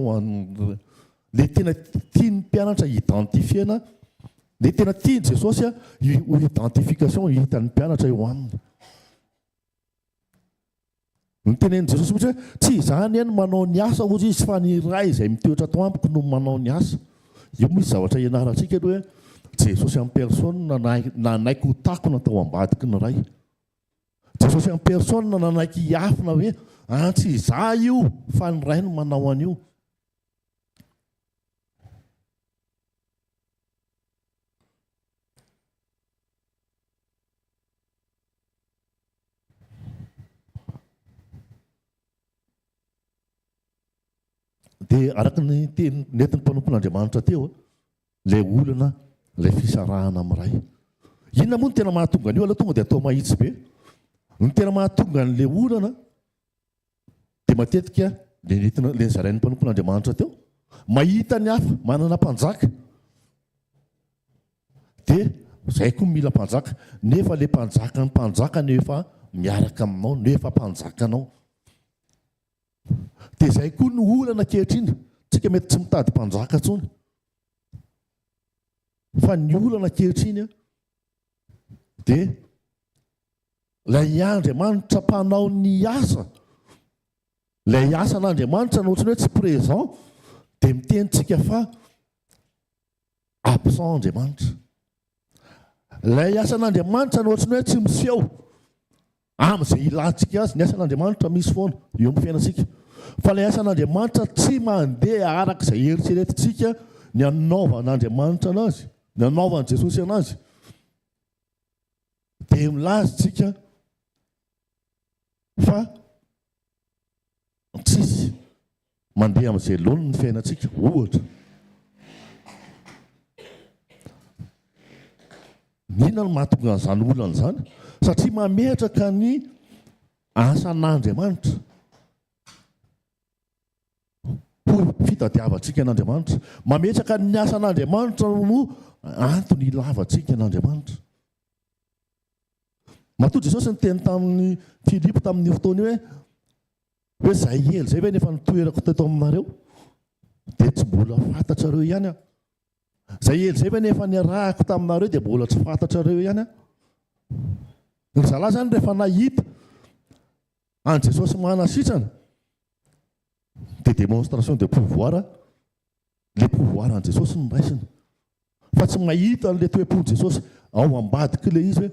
le tena tiany mpianatra identifiena le tena tiany Jesosy ho identification hitan'ny mpianatra eo aminy ny tenen'i Jesosy mihitsy hoe tsy izany eny manao ny asa ozy izy fa ny ray izay mitoetra ato amiko no manao ny asa io misy zavatra ianarantsika hoe Jesosy amin'ny persona nanaiky ho tako natao ambadiky ny ray Jesosy amin'ny persona nanaiky hiafina hoe tsy izaho io fa ny ray no manao an'io dia araka ny nentin'ny mpanompon'Andriamanitra teo ilay olana ilay fisarahana amin'ny ray inona moa ny tena mahatonga an'io aloha tonga dia atao mahitsy be ny tena mahatonga an'ilay olana dia matetika le zarain'ny mpanompon'Andriamanitra teo mahita ny hafa manana mpanjaka dia izay koa mila mpanjaka nefa ilay mpanjaka ny mpanjaka nefa miaraka aminao nefa mpanjakanao dia izay koa ny olana ankehitriny tsika mety tsy mitady mpanjaka intsony fa ny olana ankehitriny dia ilay Andriamanitra mpanao ny asa ilay asan'Andriamanitra no ohatrany hoe tsy présent dia mitenitsika fa absent Andriamanitra ilay asan'Andriamanitra no ohatrany hoe tsy miseho amin'izay ilantsika azy ny asan'Andriamanitra misy foana eo amin'ny fiainantsika fa ilay asan'Andriamanitra tsy mandeha araka izay eritreretintsika ny anaovan'Andriamanitra anazy ny anaovan'i Jesosy anazy dia milazitsika fa tsisy mandeha amin'izay laoniny ny fiainantsika ohatra inona no mahatonga an'izany olana izany satria mametraka ny asan'Andriamanitra ho fitadiavantsika an'Andriamanitra mametraka ny asan'Andriamanitra no antony ilavantsika an'Andriamanitra matoa Jesosy ny teny tamin'ny Filipo tamin'ny fotoana hoe zay ely zay ve nefa nitoerako teto aminareo dia tsy mbola fantatrareo ihany aho zay ely zay ve nefa niarahako taminareo dia mbola tsy fantatrareo ihany aho ny zalahy zany rehefa nahita an Jesosy manasitrana dia démonstration de pouvoir le pouvoir an Jesosy no raisiny fa tsy mahita an'ilay toe-pon'i Jesosy ao ambadiky ilay izy hoe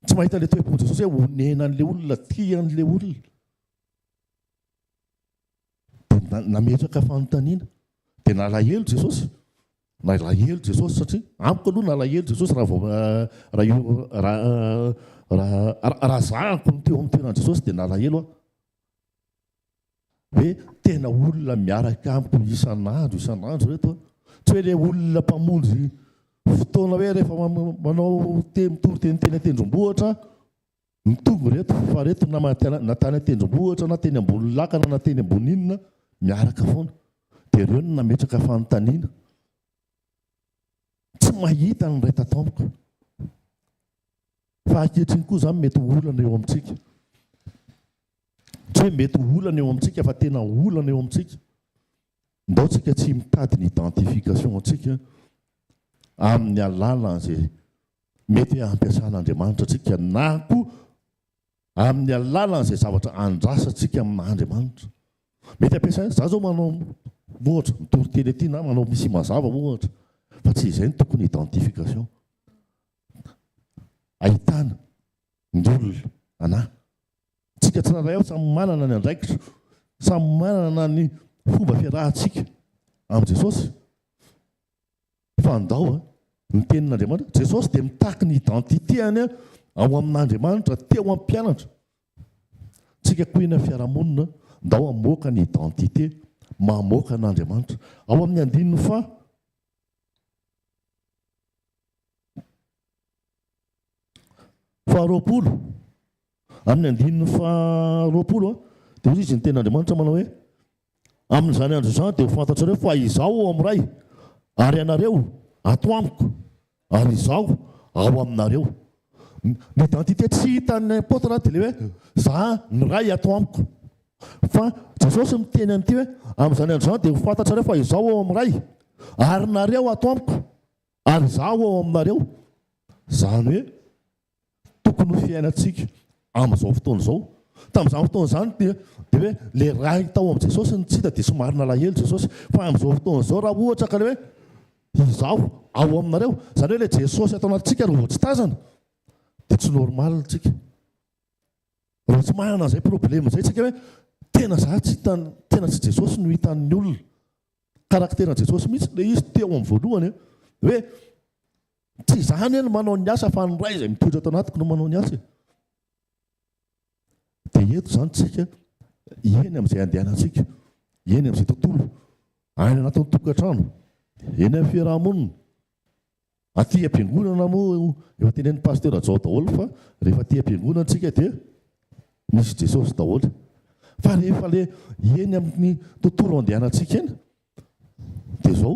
tsy mahita an'ilay toe-pon'i Jesosy hoe honena an'ilay olona tia an'ilay olona dia nametraka fanontaniana dia nalahelo Jesosy satria amiko aloha nalahelo Jesosy raha zahako ny teo amin'ny tenan Jesosy dia nalahelo aho hoe tena olona miaraka amiko isan'andro reto tsy hoe ilay olona mpamonjy fotoana hoe rehefa manao mitory teny tendrombohitra mitongo reto fa reto na tany tendrombohitra na teny ambony lakana na teny ambony inona miaraka foana dia ireo no nametraka fanontaniana tsy mahita ny ray tatampoka fa ankehitriny koa izany mety olana eo amintsika tsy hoe mety olana eo amintsika fa tena olana eo amintsika ndaotsika tsy mitady ny identification antsika amin'ny alalan'izay mety hoe ampiasan'Andriamanitra antsika na koa amin'ny alalan'izay zavatra andrasantsika amin'Andriamanitra mety ampiasaina za zao manao ohatra mitory teny aty na manao misy mazava ohatra fa tsy izay ny tokony identification ahitana ny olona anahy tsika tsiraray ao samy manana ny andraikitra samy manana ny fomba fiarahantsika amin'i Jesosy fa andao ny tenin'Andriamanitra Jesosy dia mitaky ny identitéany ao amin'Andriamanitra teo amin'ny mpianatra tsika koa eny amin'ny fiarahamonina ndao hamoaka ny identité mamoaka an'Andriamanitra ao amin'ny andininy faharoapolo amin'ny andininy faharoapolo dia ozy izy ny tenin'Andriamanitra manao hoe amin'izany andro izany dia ho fantatrareo fa izaho ao amin'ny ray ary ianareo ato amiko ary izaho ao aminareo ny identité tsy hitan'ny apôtra dia le hoe za ny ray ato amiko fa Jesosy miteny an'ity hoe amin'izany andro izany dia ho fantatrareo fa izaho ao amin'ny ray ary nareo ato amiko ary izaho ao aminareo zany hoe tokony ho fiainantsika amin'izao fotoana izao tamin'izany fotoana izany dia hoe le ray tao amin'i Jesosy ny tsita dia somary nalahelo Jesosy fa amin'izao fotoana izao raha ohatra ka le hoe izaho ao aminareo zany hoe le Jesosy atao anatintsika raha vao tsy tazana dia tsy normal tsika raha tsy manana izay problème izay tsika hoe tena za tsy hitany tena tsy Jesosy no hitan'ny olona karakteran'i Jesosy mihitsy le izy teo amin'ny voalohany hoe tsy izany no manao ny asa fa ny ray izay mitoetra ato anatiko no manao ny asa dia eto izany tsika eny amin'izay andehanantsika eny amin'izay tontolo any anatin'ny tokantrano eny amin'ny fiarahamonina aty am-piangonana moa efa tenen'ny pasteur Jao daholo fa rehefa aty am-piangonana antsika dia misy Jesosy daholo fa rehefa le eny amin'ny tontolo andehanantsika eny dia izao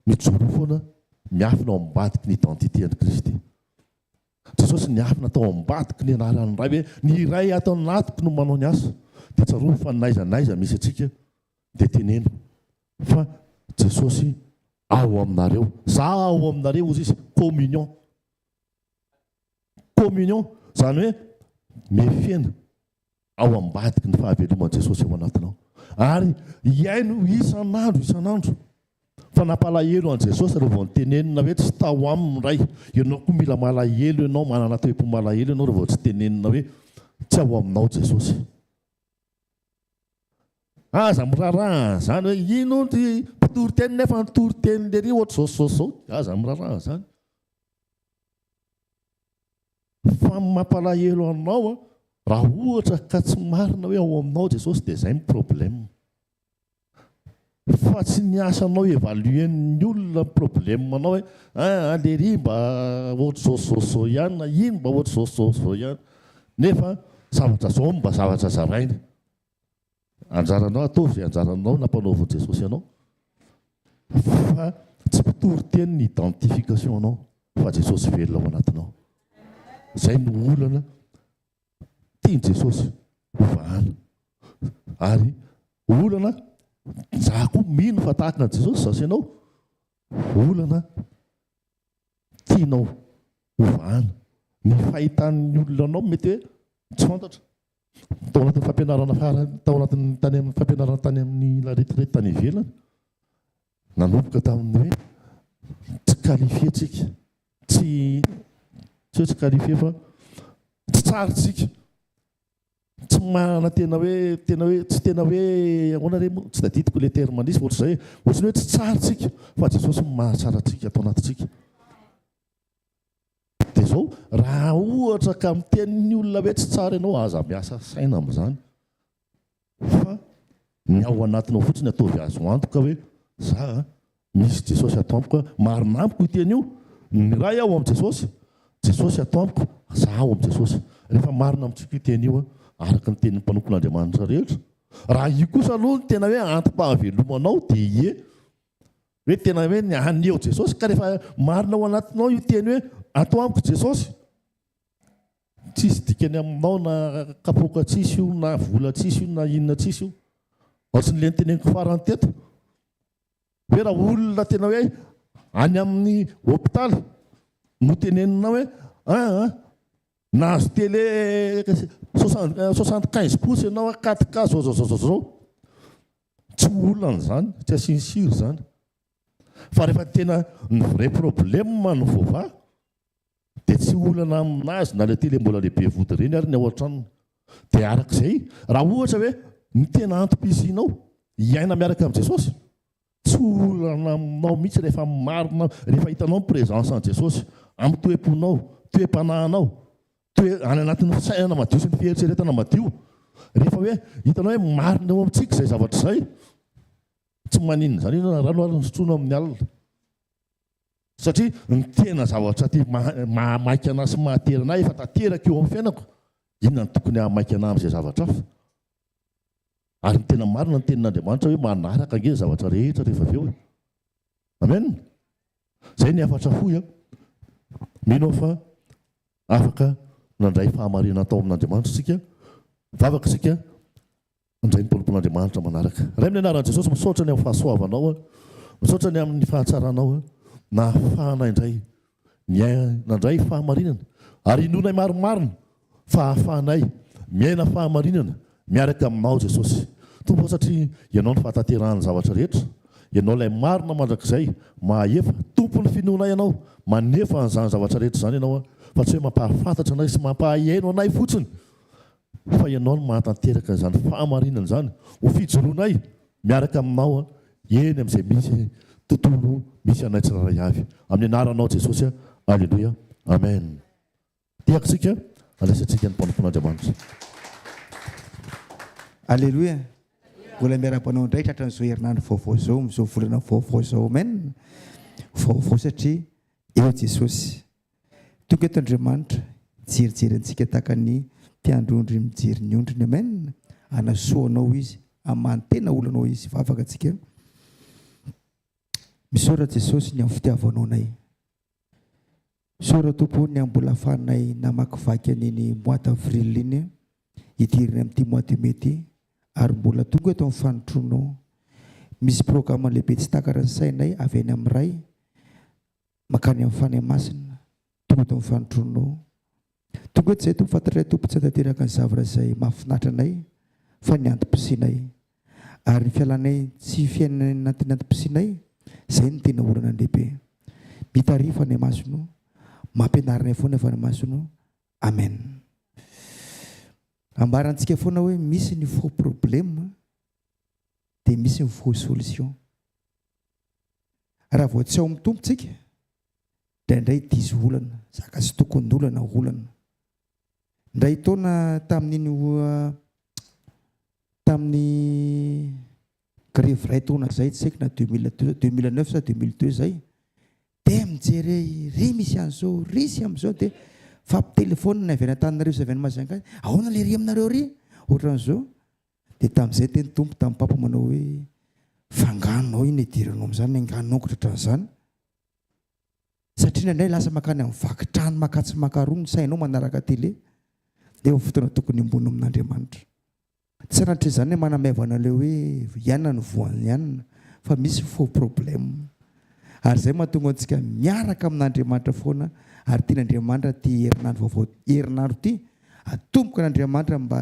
mijoro foana miafina ao ambadiky ny identité an'i Kristy Jesosy niafina tao ambadiky ny anaran'ny ray hoe ny ray atao anatiko no manao ny asa dia tsaroa fa naizanaiza misy atsika dia teneno fa Jesosy ao aminareo za ao aminareo ozy izy communion zany hoe mefena ao ambadiky ny fahaveloman'i Jesosy ao anatinao ary iaino isan'andro fa nampalahelo an' Jesosy rehefa nitenenina hoe tsy tao amin'ny ray ianao koa mila malahelo ianao manana toe-po malahelo ianao rehefa tsy tenenina hoe tsy ao aminao Jesosy aza miraraha zany hoe ino ty mpitory teny nefa nitory teny le ry ohatra zao aza miraraha zany fa mampalahelo anao raha ohatra ka tsy marina hoe ao aminao Jesosy dia izay ny problème fa tsy ny asanao évaluen'ny olona problème anao hoe alery mba ohatra zao ihany na ino mba ohatra zao ihany nefa zavatra zao mba zavatra zaraina anjaranao ataovy izay anjaranao nampanaoviny Jesosy ianao fa tsy mpitory teny ny identification anao fa Jesosy velona ao anatinao izay no olana tiany Jesosy hovahana ary olana za koa mino fa tahaka an Jesosy zasy ianao olana tianao hovahana ny fahitan'ny olona anao mety hoe tsy fantatra tao anatin'ny fampianarana tao anatin'ny tany amin'ny fampianarana tany amin'ny la retraite tany ivelany nanomboka tamin'ny hoe tsy qualifié tsika tsy hoe tsy qualifié fa tsy tsara tsika tsy manana tena hoe tsy tena hoe ahoana re moa tsy tadidiko le terme anisy ohatra izay ohatrany hoe tsy tsara tsika fa Jesosy mahatsara tsika atao anatintsika dia izao raha ohatra ka miten'ny olona hoe tsy tsara ianao aza miasa saina amin'izany fa ny ao anatinao fotsiny ataovy azo antoka hoe za misy Jesosy ato amiko marina amiko iteny io ny ray ao amin'i Jesosy ato amiko za ao amin'i Jesosy rehefa marina amintsika iteny io araka ny tenin'ny mpanompon'Andriamanitra rehetra raha io kosa aloha tena hoe antom-pahavelomanao dia hoe tena hoe ny aneo Jesosy ka rehefa marina ao anatinao io teny hoe ato amiko Jesosy tsisy dikany aminao na kapoka tsisy io na vola tsisy io na inona tsisy io ohatsy ny le nyteneniko farany teto hoe raha olona tena hoe any amin'ny hôpitaly no tenenina hoe nahazo télé 75 pouces ianao 4K zao tsy olona zany tsy asinsiry zany fa rehefa tena ny vrai problème no vova dia tsy olana aminazy na le ty le mbola lehibe vody reny ary ny ao an-tranony dia arak'izay raha ohatra hoe ny tena antom-pisinao iaina miaraka amin'i Jesosy tsy olana aminao mihitsy rehefa marina rehefa hitanao ny présence an Jesosy amin'ny toe-ponao toe-panahinao any anatin'ny fisainana madio sy ny fieritseretana madio rehefa hoe hitanao hoe marina eo amintsika izay zavatra izay tsy maninona zany io rano ary nysotroana amin'ny alina satria ny tena zavatra ty mahamaika anahy sy mahaterana efa tanteraka eo amin'ny fiainako inona ny tokony hahamaika anahy amin'izay zavatra hafa ary ny tena marina ny tenin'Andriamanitra hoe manaraka ange zavatra rehetra rehefa avy eo amen zay ny afatra foy mino fa afaka nandray fahamarinana atao amin'Andriamanitra isika vavaka isika ndray ny polompon'Andriamanitra manaraka ray amin'ny anaran'i Jesosy misaotra ny amin'ny fahasoavanao misaotra ny amin'ny fahatsaranao na ahafahanay indray nandray fahamarinana ary inonay maromarina fa ahafahanay miaina fahamarinana miaraka aminao Jesosy tompo satria ianao ny fahatanterahany zavatra rehetra ianao ilay marina mandrakizay mahefa tompo ny finoana ianao manefa an'izany zavatra rehetra izany ianao fa tsy hoe mampahafantatra anay sy mampahaino anay fotsiny fa ianao no mahatanteraka izany fahamarinana izany ho fijoroanay miaraka aminao eny amin'izay misy tontolo misy anay tsiraray avy amin'ny anaranao Jesosy alleluia amen tiako tsika alaisantsika ny mpanompon'Andriamanitra alleluia mbola miara-panao indray tratran'izao herinandro vaovao zao amin'izao volana vaovao zao amen vaovao satria eo Jesosy tonga eto Andriamanitra jerijery antsika tahaka ny mpiandrondry mijery ny ondriny amen anasoanao izy amantena olonao izy vavaka antsika misaora Jesosy ny amin'ny fitiavanao anay misaora tompo ny ambola ahafahanay namakivaky an'iny mois d'avril iny hidiriny amin'ity mois de mai ity ary mbola tonga eto amin'ny fanotronao misy programme lehibe tsy takarany sainay avy any amin'ny ray makany amin'ny fanay masina tonga eto amin'ny fanotronao tonga eto izay tompo fantatray tompo tsy hatateraka ny zavatra izay mahafinaritra anay fa ny antom-pisinay ary ny fialanay tsy fiainana anatin'ny antom-pisinay izay ny tena olana lehibe mitarifa ny masono mampianarinay foana efa ny masono amen ambarantsika foana hoe misy ny faux problème dia misy ny faux solution raha vao tsy ao amin'ny tompontsika indray diso olana zaka sy tokony olana olana ndray taona tamin'ny grève ray taona zay tsy haiko na 2009 sa 2002 zay dia mijery ry misy an'izao ry sy amin'izao dia fampitelefona ny avy any an-taninareo sy avy any Majunga ahoana le ry aminareo ry ohatran'izao dia tamin'izay teny tompo tamin'ny papa manao hoe fanganonao iny idiranao amin'izany anganonao kotratra'izany satria nandray lasa makany amin'ny vakitrano makatsy makaroa ny sainao manaraka tele dia efa fotoana tokony ambony amin'Andriamanitra tsy sanatria izany hoe manamevana le hoe ianona ny voany ianona fa misy faux problème ary izay mahatonga antsika miaraka amin'Andriamanitra foana ary tian'Andriamanitra ty herinandro vaovao herinandro ty atomboka n'Andriamanitra mba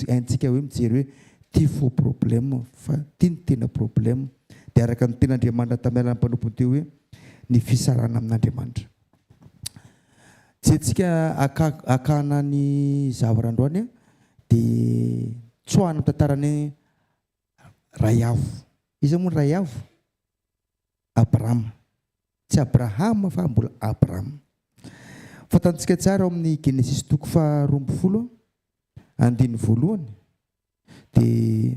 haintsika hoe mijery hoe ty faux problème fa ty ny tena problème dia araka ny ten'Andriamanitra tamin'ny mpanompony teo hoe ny fisarana amin'Andriamanitra jentsika akana ny zavarandroany dia tsoahana tantarany Rayavo izy moa Rayavo Abrahama tsy Abrahama fa mbola Abrahama fatantsika tsara ao amin'ny Genesis toko 12 andiny voalohany dia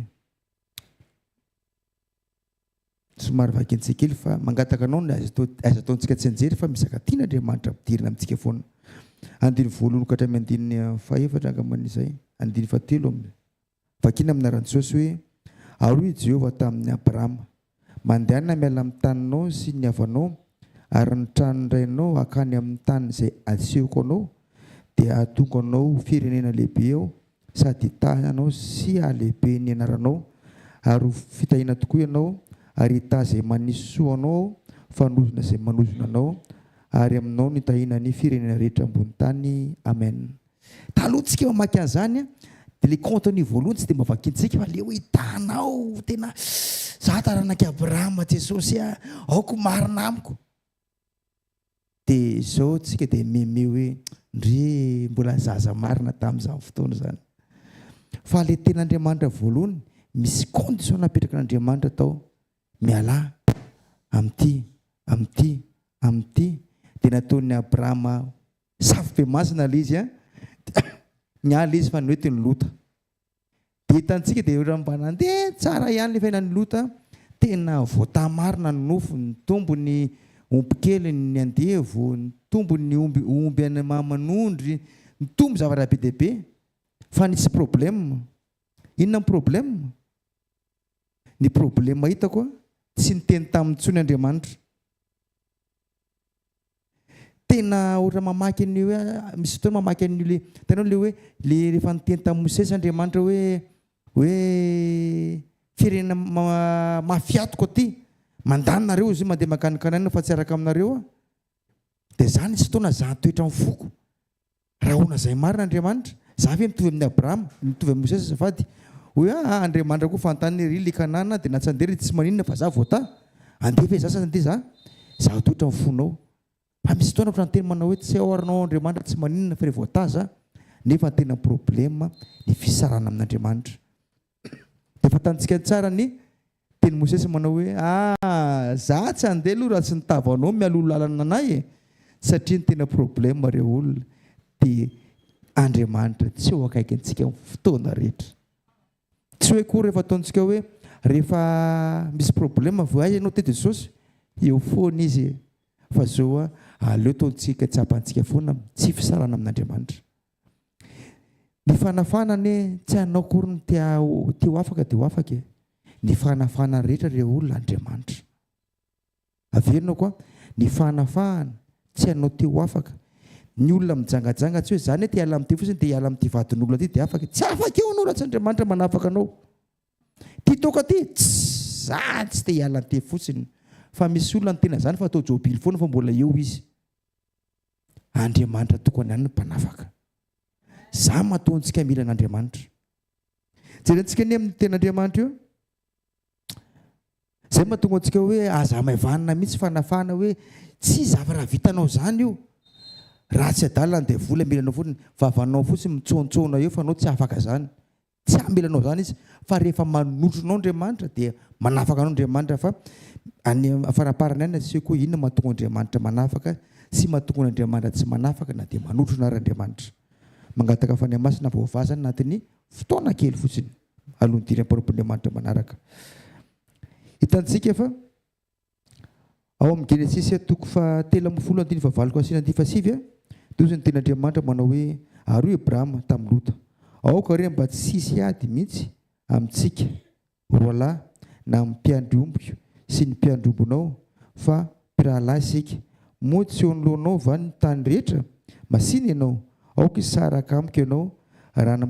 somary vakintsika kely fa mangataka anao ny aza ataontsika tsy anjery fa misaka tian'Andriamanitra ampidirina amintsika foana andiny voalohany ka hatramin'ny andiny fahefatra angaman'izay andiny fahatelo amin'ny vakina amin'ny anaran'i Jesosy hoe aroy Jehovah tamin'ny Abrahama mandehana miala amin'ny taninao sy ny havanao ary ny tranondrainao akany amin'ny tany izay asehoko anao dia ahatonga anao firenena lehibe ao sady tahanao sy ahalehibe ny anaranao ary fitahina tokoa ianao ary hita izay manisy soa anao fanozona izay manozona anao ary aminao ny tahina ny firenena rehetra ambony tany amen talohantsika mamaky an'izany dia le compte ny voalohany tsy dia mavakintsika fa le hoe hitanao tena za taranaka Abrahama Jesosy aoko marina amiko. Dia izao tsika dia meme hoe ndry mbola zaza marina tamin'izany fotoana zany. Fa le ten'Andriamanitra voalohany misy condition napetraka n'Andriamanitra tao miala amin'ity dia nataon'ny Abrahama safy be masina le izy niala izy fa ny hoe teny lota. Dia hitantsika dia raha mba nandeha tsara ihany le fiainan'ny lota tena voatamarina ny nofo, ny tombony omby kely ny andevo, ny tombony omby any mamanondry, ny tombo zavatra be dia be. Fa nisy problème. Inona ny problème? Ny problème hitako tsy niteny tamin'ny tsony Andriamanitra. Tena ohatra mamaky ny hoe misy fotoana mamaky an'io le tanao le hoe le rehefa niteny tamin'ny Mosesy Andriamanitra hoe firenena mafiatoko aty mandanonareo izy mandeha makanikanana fa tsy araka aminareo. Dia zany isy fotoana za toetra amin'ny foko. Raha ona izay marina Andriamanitra, za ve mitovy amin'ny Abrahama, mitovy amin'ny Mosesy azafady hoe Andriamanitra koa fantany ry likanana dia natsandery tsy maninona fa za voata andeha ve za sa andeha za toetra amin'ny fonao. Fa misy fotoana fa teny manao hoe tsy ahoranao Andriamanitra tsy maninona fa rehefa voata za nefa tena problème ny fisarana amin'Andriamanitra. Dia fatantsika tsara ny teny Mosesy manao hoe za tsy andeha aloha raha tsy nitavanao mialolo lalana anay satria ny tena problème reo olona dia Andriamanitra tsy ho akaiky antsika amin'ny fotoana rehetra. Tsy hoe koa rehefa ataontsika hoe rehefa misy problème voaiza ianao te Jesosy eo foana izy fa zao aleo taontsika tsapantsika foana tsy fisarana amin'Andriamanitra. Ny fanafanany tsy hanao kory ny tia ho afaka dia ho afaka. Ny fanafana rehetra reo olona Andriamanitra. Averinao koa ny fanafahana tsy hanao tia ho afaka. Ny olona mijangajanga tsy hoe zany te hiala amin'ity fotsiny dia hiala amin'ity vadin'olona ity dia afaka. Tsy afaka eo anao raha tsy Andriamanitra manafaka anao. Ty toka ty za tsy te hiala amin'ity fotsiny. Fa misy olona ny tena zany fa atao jobily foana fa mbola eo izy. Andriamanitra tokony ihany ny mpanafaka. Za mataontsika mila an'Andriamanitra. Jerentsika ny amin'ny ten'Andriamanitra eo. Zay mahatonga antsika hoe aza maivanina mihitsy fanafana hoe tsy zavatra vitanao zany io. Raha tsy adalina dia vola milanao fotsiny vavanao fotsiny mitsontsona eo fa anao tsy afaka zany. Tsy amilanao zany izy fa rehefa manotronao Andriamanitra dia manafaka anao Andriamanitra. Fa any faraparany any tsy koa inona mahatonga Andriamanitra manafaka sy mahatonga Andriamanitra tsy manafaka na dia manotrona ary Andriamanitra. Mangataka faniamasina vaovazany anatin'ny fotoana kely fotsiny alohan'ny diram-paharoam-Andriamanitra manaraka. Hitantsika fa ao amin'ny Genesisy toko fa 7:9-7 toy ny ten'Andriamanitra manao hoe ary Abrahama tamin'ny Lota aoka re mba tsy hisy ady mihitsy amintsika roa lahy na amin'ny mpiandry-omby sy ny mpiandry-ombonao fa mpirahalahy isika moa tsy eo anoloanao va ny tany rehetra masiny ianao aoka hisaraka amiko ianao raha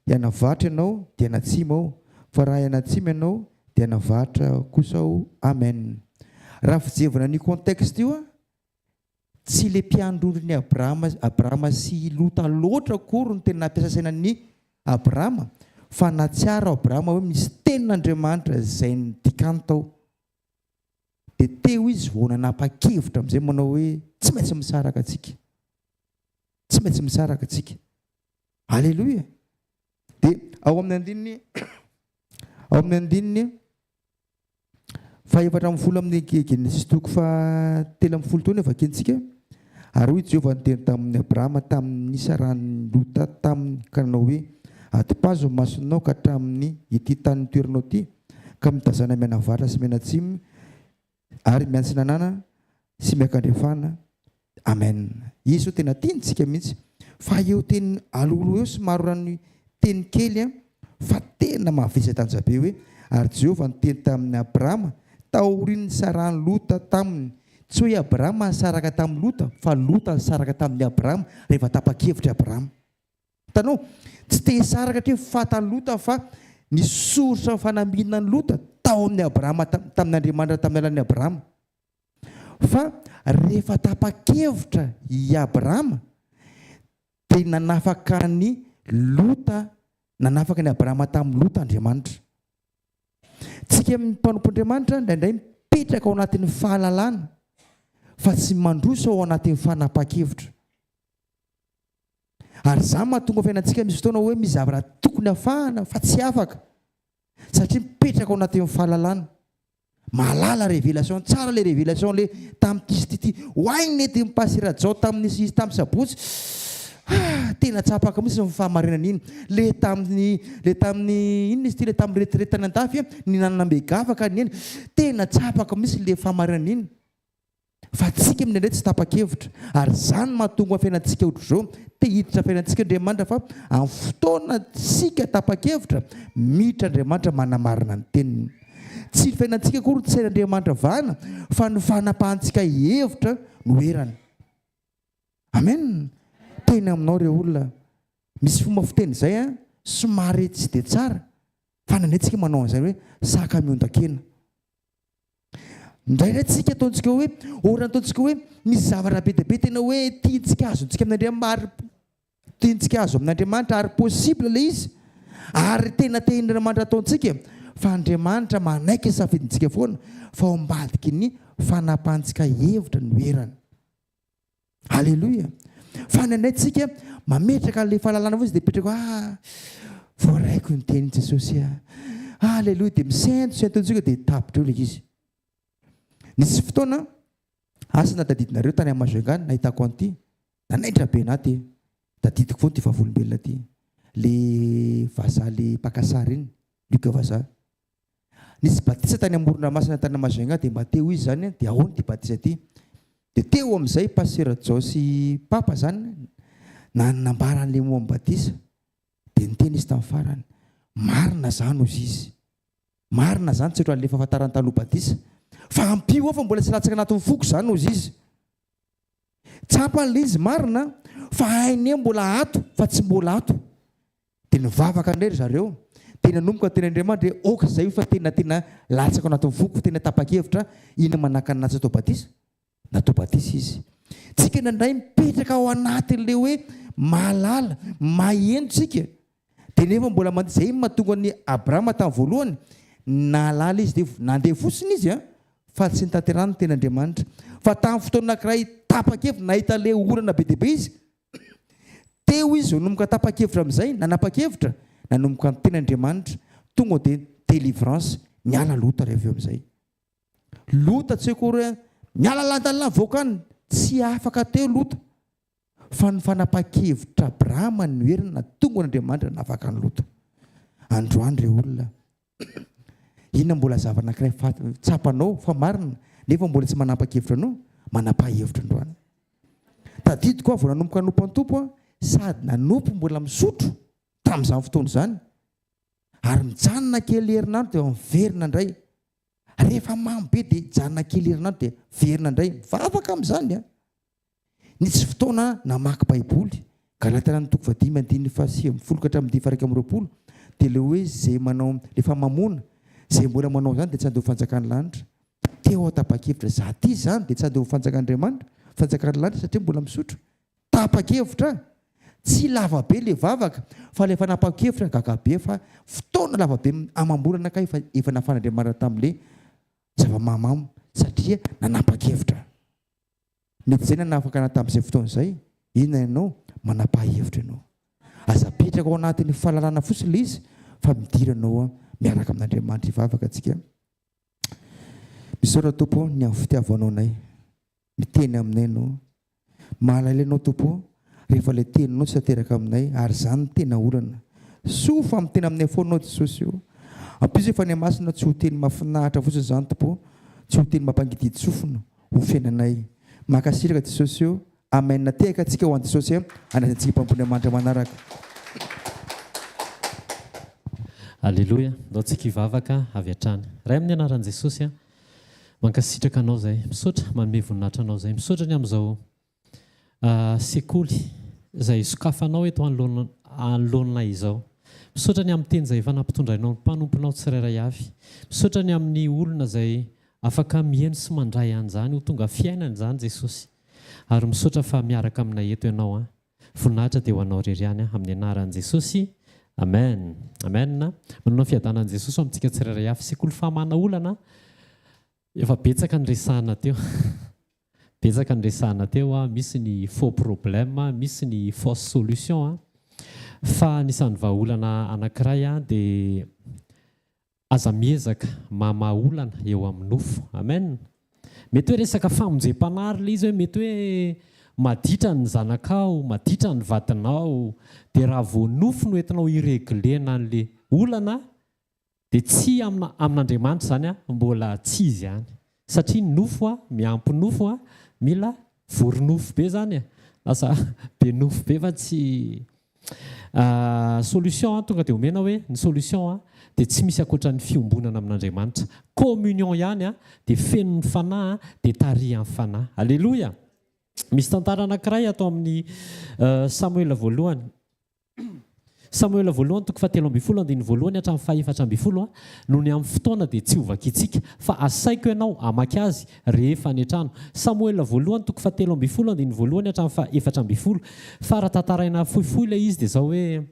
hianavatra ianao dia hanatsima ao fa raha hanatsima ianao dia hanavatra kosa ao. Amen. Raha fijevana ny contexte io tsy le mpiandrondry ny Abrahama sy Lota loatra kory ny tena nampiasa sainan'ny Abrahama fa natsiara Abrahama hoe misy tenin'Andriamanitra izay nidikany tao. Dia teo izy vao nanapa-kevitra amin'izay manao hoe tsy maintsy misaraka atsika. Tsy maintsy misaraka atsika. Alleluia. Dia ao amin'ny andininy faha-efatra ambin'ny folo amin'ny Genesisy toko fa 7 taona vakiantsika. Ary hoy Jehovah niteny tamin'ny Abrahama tamin'ny nisarany Lota taminy ka nanao hoe atipazo ny masonao ka hatramin'ny ity tany toeranao ity ka mitazana mianavatra sy mianatsimy ary miantsy nanana sy miakandrefana. Amen. Izy tena tiantsika mihitsy fa eo teny alolo eo somaro rany teny kely fa tena mahavisa tanjabe hoe ary Jehovah niteny tamin'ny Abrahama taorian'ny sarany Lota taminy. Tsy hoe Abrahama nisaraka tamin'ny Lota fa Lota nisaraka tamin'ny Abrahama rehefa tapa-kevitra Abrahama. Tanao tsy te hisaraka hatria fatany Lota fa ny soritra fanaminany Lota tao amin'ny Abrahama tamin'ny Andriamanitra tamin'ny alalan'ny Abrahama. Fa rehefa tapa-kevitra i Abrahama dia nanafaka ny Lota, nanafaka ny Abrahama tamin'ny Lota Andriamanitra. Tsy tsika mpanomp'Andriamanitra indraindray mipetraka ao anatin'ny fahalalana fa tsy mandroso ao anatin'ny fanapa-kevitra. Ary izany mahatonga fiainantsika misy fotoana hoe misy zavatra tokony hafahana fa tsy afaka satria mipetraka ao anatin'ny fahalalana. Malala révélation tsara le révélation le tamin'ity hoainy nety mipasirajao tamin'ny tamin'ny sabotsy. Tena tsapaka misy ny fahamarinana iny le tamin'ny ino izy ty le tamin'ny retraitany an-dafy ny nanamegavaka ny eny tena tsapaka misy le fahamarinana iny. Fa tsika amin'ny indray tsy tapa-kevitra ary izany mahatonga fiainantsika ohatr'izao te hiditra fiainantsika Andriamanitra fa amin'ny fotoana tsika tapa-kevitra miditra Andriamanitra manamarina ny teniny. Tsy fiainantsika koa tsy Andriamanitra vahana fa ny fanapahantsika hevitra no erana. Amen. Tena aminao ireo olona misy fomba fiteny izay somary tsy dia tsara fa nanetsika manao an'izay hoe saka miondakena. Indraindray tsika ataontsika hoe ohatra ataontsika hoe misy zavatra be dia be tena hoe tiantsika azontsika amin'Andriamanitra ary possible le izy ary tena tehin'Andriamanitra ataontsika fa Andriamanitra manaiky safidintsika foana fa ao ambadiky ny fanapahantsika hevitra no erana. Halleluja. Fa nanaitsika mametraka an'ilay fahalalana fotsy dia mipetraka voaraiko ny tenin'i Jesosy. Halleluja. Dia misento dia tapitra eo ilay izy. Nisy fotoana asana tadidinareo tany amin'ny Majunga nahitako an'ity nanaitra be naty tadidiko foana ty vavolombelona ty le vazaha le pakasary iny Luka vazaha. Nisy batisa tany amoron-dranomasina tany Majunga dia mba teo izy zany dia ahoany ty batisa ty. Dia teo amin'izay pasteur Josy Papa zany nanambara an'ilay momba batisa dia niteny izy tamin'ny farany marina zany ozy izy. Marina zany tsy ohatra an'ilay fahafantarany taloha batisa fa ampio ao fa mbola tsy latsaka anatin'ny foko zany ozy izy. Tsapa an'ilay izy marina fa hainy mbola ato fa tsy mbola ato. Dia nivavaka indray zareo tena nomboka tena Andriamanitra oka izay fa tena latsaka anatin'ny foko tena tapa-kevitra ina manaka anatsy atao batisa. Natao batisa izy. Tsika nandray mipetraka ao anatin'ilay hoe malala maheno tsika dia nefa mbola mandeha izay mahatonga ny Abrahama tamin'ny voalohany nalala izy dia nandeha fotsiny izy fa tsy nitanterahany tena Andriamanitra. Fa tamin'ny fotoana anankiray tapa-kevitra nahita ilay olana be dia be izy teo izy nanomboka tapa-kevitra amin'izay nanapa-kevitra nanomboka ny tena Andriamanitra tonga dia délivrance miala lota rehefa eo amin'izay. Lota tsy akory miala landalina voakany tsy afaka teo lota fa ny fanapa-kevitra Abrahama ny herina tonga n'Andriamanitra nafaka ny lota. Androany ireo olona inona mbola zavana anankiray tsapanao fa marina nefa mbola tsy manapa-kevitra anao manapa-hevitra androany. Tadidiko aho vao nanomboka hanompo antompo sady nanompo mbola misotro tamin'izany fotoana izany ary mijanona kely herinandro dia miverina indray. Rehefa mamy be dia janona kely herinandro dia verina indray mivavaka amin'izany. Nisy fotoana namaky baiboly Galatana ny 5:10-20 dia le hoe zay manao rehefa mamona zay mbola manao zany dia tsy handeha ho fanjakan'ny lanitra. Teo tapa-kevitra za ty zany dia tsy handeha ho fanjakan'Andriamanitra fanjakan'ny lanitra satria mbola misotro. Tapa-kevitra tsy lava be le vavaka fa le fanapa-kevitra gagabe fa fotoana lava be amam-bolana ka efa nafan'Andriamanitra tamin'ilay zava-mahamamo satria nanapa-kevitra. Mety izay nanafaka ana tamin'izay fotoana izay inona ianao manapa-hevitra ianao. Aza petraka ao anatin'ny fahalalana fotsiny le izy fa midiranao miaraka amin'Andriamanitra ivavaka antsika. Misaotra Tompo ny amin'ny fitiavanao anay miteny aminay ianao mahalala ianao Tompo rehefa ilay teninao tsy tanteraka aminay ary izany tena olana sofa amin'ny tena aminay foanao Jesosy io. Ampiso efa ny masina tsy ho teny mahafinahitra fotsiny izany Tompo tsy ho teny mampangididy sofina ho fiainanay. Makasiraka Jesosy io. Amen. Tehaka antsika ho an'i Jesosy anasantsika mpampony Amanitra manaraka. Alleluia. Ndao tsika hivavaka avy hatrany. Ray amin'ny anaran'i Jesosy mankasitraka anao zay misaotra manome voninahitra anao zay misaotra ny amin'izao sekoly izay sokafanao eto anoloana izao. Misaotra ny amin'ny teny izay efa nampitondrainao mpanomponao tsirairay avy. Misaotra ny amin'ny olona izay afaka mihaino sy mandray an'izany ho tonga fiainana izany Jesosy. Ary misaotra fa miaraka aminay eto ianao voninahitra dia ho anao rery ihany amin'ny anaran'i Jesosy. amen amen manao fiadanan'i Jesosy amintsika tsirairay avy sekoly famana olana efa betsaka ny resahana teo betsaka ny resahana teo misy ny faux problème misy ny fausse solution fa nisan'ny vahaolana anankiray dia aza miezaka mamaolana eo amin'ny nofo amen mety hoe resaka famonjem-panary le izy hoe mety hoe maditra ny zanakao maditra ny vadinao dia raha vao nofo no entinao ireglena an'le olana dia tsy amin'Andriamanitra zany mbola tsy izy ihany satria ny nofo miampy nofo mila voronofo be zany lasa be nofo be fa tsy solution tonga dia omena hoe ny solution dia tsy misy akoatra ny fiombonana amin'Andriamanitra communion ihany dia feno ny fanahy dia tarihan'ny fanahy alleloia misy tantara anankiray atao amin'ny Samuela voalohany Samuela voalohany toko 7:1 hatramin'ny 4:1 no ny amin'ny fotoana dia tsy ovaka itsika fa asaiko ianao amaky azy rehefa any an-trano Samuela voalohany toko 7:1 hatramin'ny 4:10 fa raha tantaraina fohifohy ilay izy dia zao hoe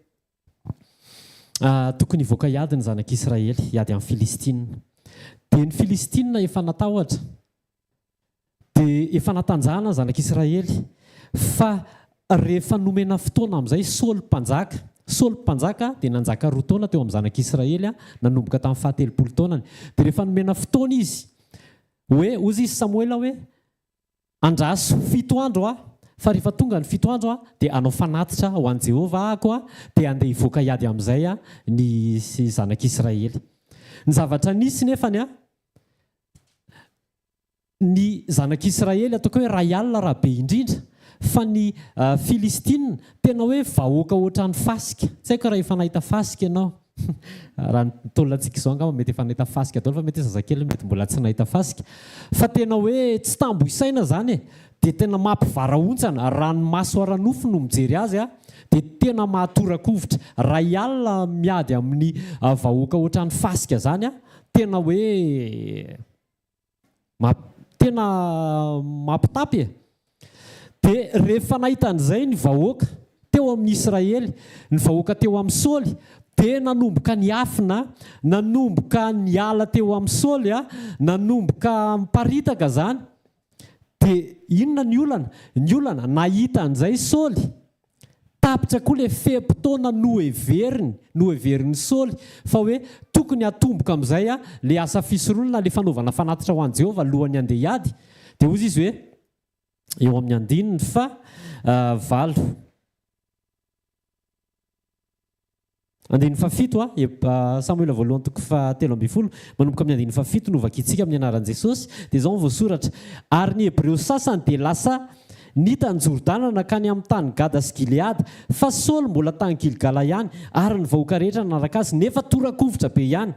tokony hivoaka hiady ny zanak'Israely hiady amin'ny Filistina dia ny Filistina efa natahotra dia efa natanjahana ny zanak'Israely fa rehefa nomena fotoana amin'izay Saoly mpanjaka dia nanjaka 2 taona teo amin'ny zanak'Israely nanomboka tamin'ny 70 taonany dia rehefa nomena fotoana izy hoe ozy izy Samuela hoe andraso 7 andro fa rehefa tonga ny 7 andro dia anao fanatitra ho an'i Jehovah ako dia andeha hivoaka hiady amin'izay ny zanak'Israely ny zavatra nisy nefany ny zanak'Israely ataoko hoe ray alina raha be indrindra fa ny Filistina tena hoe vahoaka ohatran'ny fasika tsy haiko raha efa nahita fasika ianao raha nitolonantsika izao angamba mety efa nahita fasika daholo fa mety zazakely mety mbola tsy nahita fasika fa tena hoe tsy tambo isaina zany dia tena mampivaraontsana raha ny maso ara-nofo no mijery azy dia tena mahatorakovitra ray alina miady amin'ny vahoaka ohatran'ny fasika zany tena hoe tena mampitapy dia rehefa nahita an'izay ny vahoaka teo amin'ny Israely ny vahoaka teo amin'ny Saoly dia nanomboka ny afina nanomboka ny ala teo amin'ny Saoly nanomboka miparitaka zany dia inona ny olana nahita an'izay Saoly tapitra koa ilay fehim-potoana noheveriny Saoly fa hoe tokony hatomboka amin'izay ilay asa fisorollana ilay fanaovana fanatitra ho an'i Jehovah alohan'ny handeha hiady dia ozy izy hoe eo amin'ny 9:7 Samuela voalohany toko 7:10 manomboka amin'ny 9:7 novaka itsika amin'ny anaran'i Jesosy dia izao voasoratra ary ny Hebreo sasany dia lasa nita ny Jordana nakany amin'ny tany Gada sy Gileada fa Saoly mbola tany Gilgala ihany ary ny vahoaka rehetra nanaraka azy nefa torakovitra be ihany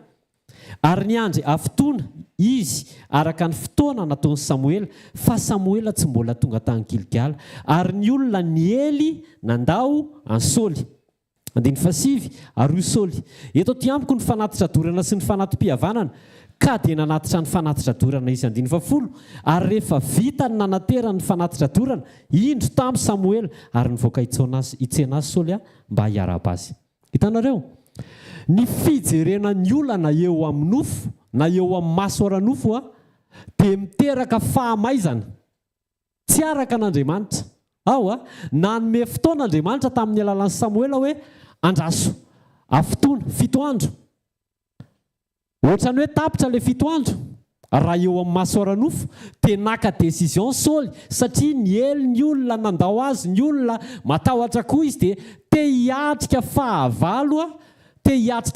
ary ny andry afotoana izy araka ny fotoana nataon'i Samuela fa Samuela tsy mbola tonga tany Gilgala ary ny olona ny Ely nandao an Saoly 9:7 ary Saoly eto ty amiko ny fanatitra dorana sy ny fanatim-pihavanana ka dia nanatitra ny fanatitra dorana izy 9:10 ary rehefa vita ny nanatera ny fanatitra dorana indro tamin'ny Samuela ary nivoaka itsena azy Saoly mba hiaraba azy hitanareo ny fijerena ny olana eo amin'ny nofo na eo amin'ny maso ara-nofo dia miteraka fahamaizana tsy araka an'Andriamanitra nanome fotoan'Andriamanitra tamin'ny alalan'i Samuela hoe andraso afotoana 7 andro ohatrany hoe tapitra ilay 7 andro raha eo amin'ny maso ara-nofo dia naka décision Saoly satria ny Ely ny olona nandao azy ny olona matahotra koa izy dia te hiatrika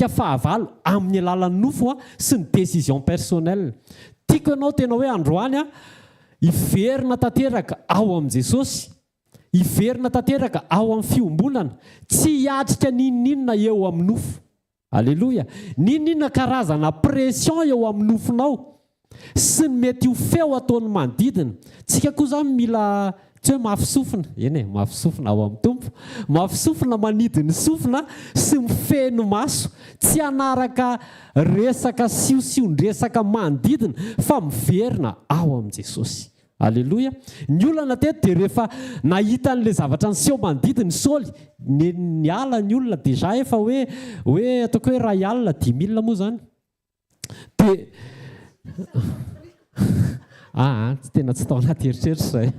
fahavalo amin'ny alalan'ny nofo sy ny décision personnelle tiako ianao tena hoe androany hiverina tanteraka ao amin'i Jesosy hiverina tanteraka ao amin'ny fiombonana tsy hiatrika ninninona eo amin'ny nofo alleloia ninninona karazana pression eo amin'ny nofonao sy ny mety ho feo ataony manodidina tsika koa zany mila tsy hoe mafy sofina mafy sofina ao amin'ny tompo mafy sofina manidiny sofina sy mifeno maso tsy hanaraka resaka siosion-dresaka manodidina fa miverina ao amin'i Jesosy Aleloia. Ny olona teto dia rehefa nahita an'ilay zavatra niseho manodidina Saoly, ny ala ny olona déjà efa hoe ataoko hoe ray alina 10 000 moa zany. Dia tsy tena tsy tao anaty eritreritra izay.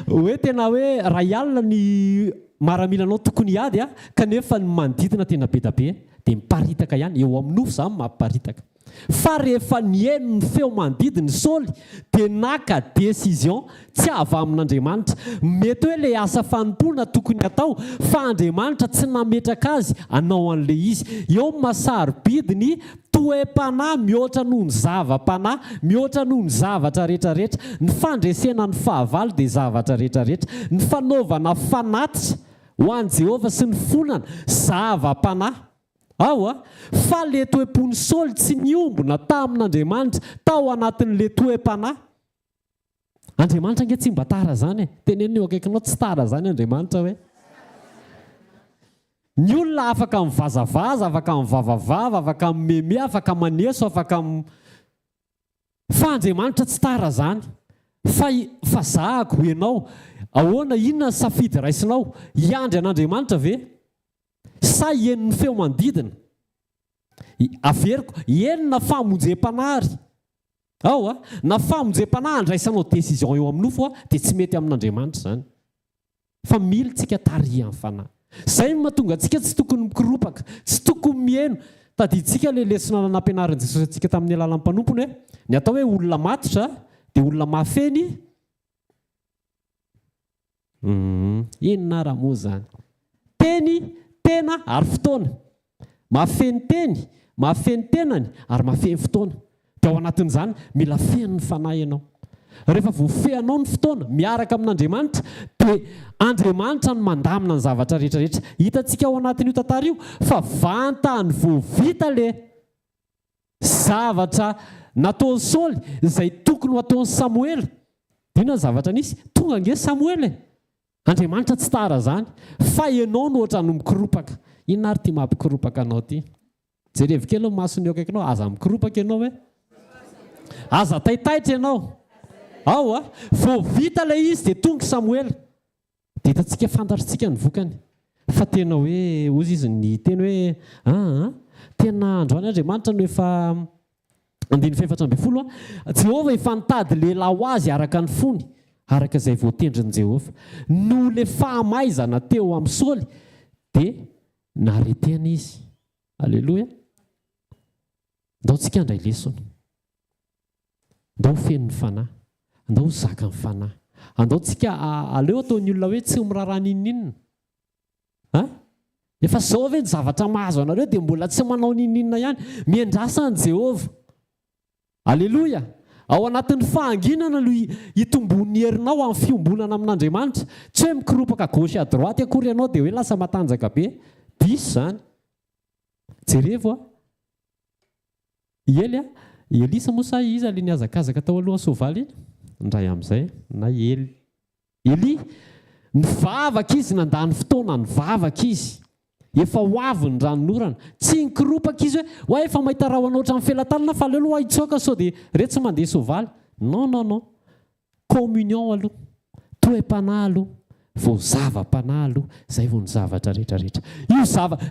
Hoe tena hoe ray alina ny maramilanao tokony hiady kanefa ny manodidina tena be da be dia miparitaka ihany. Eo amin'ny nofo zany mamparitaka. Fa rehefa nihaino ny feo manodidina Saoly dia naka décision tsy avy amin'Andriamanitra. Mety hoe ilay asa fanompoana tokony atao fa Andriamanitra tsy nametraka azy hanao an'ilay izy. Eo masarobidy ny toe-panahy mihoatra noho ny zava-panahy, mihoatra noho ny zavatra rehetrarehetra. Ny fandresena ny fahavalo dia zavatra rehetrarehetra. Ny fanaovana fanatitra ho an'i Jehovah sy ny fonana zava-panahy. Fa le toe-pony Saoly tsy niombona tamin'Andriamanitra tao anatin'le toe-panahy. Andriamanitra nge tsy mba tara zany e. Tenenina eo akaikinao tsy tara zany Andriamanitra hoe. Ny olona afaka mivazavaza, afaka mivavavava, afaka mimeme, afaka maneso, afaka fa Andriamanitra tsy tara zany. Fa zahako ianao, ahoana inona safidy raisinao? Hiandry an'Andriamanitra ve? Sa hienony feo manodidina? Averiko, enina famonjem-panahy. Na famonjem-panahy andraisanao décision eo amin'ny nofo dia tsy mety amin'Andriamanitra zany. Fa mila tsika tarihan'ny fanahy. Izay mahatonga antsika tsy tokony mikiropaka, tsy tokony mihaino. Tadiditsika ilay lesona nampianarin'i Jesosy antsika tamin'ny alalan'ny mpanompony hoe ny atao hoe olona matotra dia olona mahafeny. Inona raha moa zany? Teny, tena ary fotoana. Mahafeny teny, mahafeny tenany ary mahafeny fotoana. Dia ao anatin'izany mila feno ny fanahy ianao. Rehefa voafehanao ny fotoana miaraka amin'Andriamanitra dia Andriamanitra no mandamina ny zavatra rehetrarehetra. Hitantsika ao anatin'io tantara io fa vantany voavita le zavatra natao Saoly izay tokony ho ataon'ny Samuel. Inona ny zavatra nisy? Tonga nge Samuel e. Andriamanitra tsy tara zany. Fa ianao no ohatra no mikiropaka. Inona ary ty mampikiropaka anao ty? Jerevy kely ny masony eo akaikinao, aza mikiropaka ianao hoe? Aza taitaitra ianao? Vao vita ilay izy dia tonga Samuel. Dia hitantsika fantatritsika ny vokany. Fa tena hoe, ozy izy ny teny hoe tena androany Andriamanitra no efa 740. Jehovah efa nitady lehilahy ho azy araka ny fony, araka izay voatendrin'i Jehovah. No le fahamaizana teo amin'ny Saoly dia naretena izy. Aleloia. Ndao tsika andray lesona. Ndao feno ny fanahy. Andao zaka ny fanahy. Andao tsika aleo ataon'ny olona hoe tsy miraharaha ninninina. Efa zao ve ny zavatra mahazo anareo dia mbola tsy manao ninninina ihany. Miandrasa ny Jehovah. Aleloia. Ao anatin'ny fahanginana no hitombon'ny herinao amin'ny fiombonana amin'Andriamanitra. Tsy hoe mikiropaka gauche à droite akory ianao dia hoe lasa matanjaka be. Diso zany. Jerevo Elisa moa sa izy aliny azakazaka tao alohan'ny soavaly iny? Ndray amin'izay na Eli nivavaka izy, nandany fotoana nivavaka izy. Efa ho avy ny ranonorana. Tsy nikiropaka izy hoe efa mahita raha ho anao felan-tanana fa aleo aloha hitsoaka sao dia rehetra tsy mandeha soavaly. Non. Communion aloha. Toe-panahy aloha. Vao zava-panahy aloha. Izay vao ny zavatra rehetrarehetra.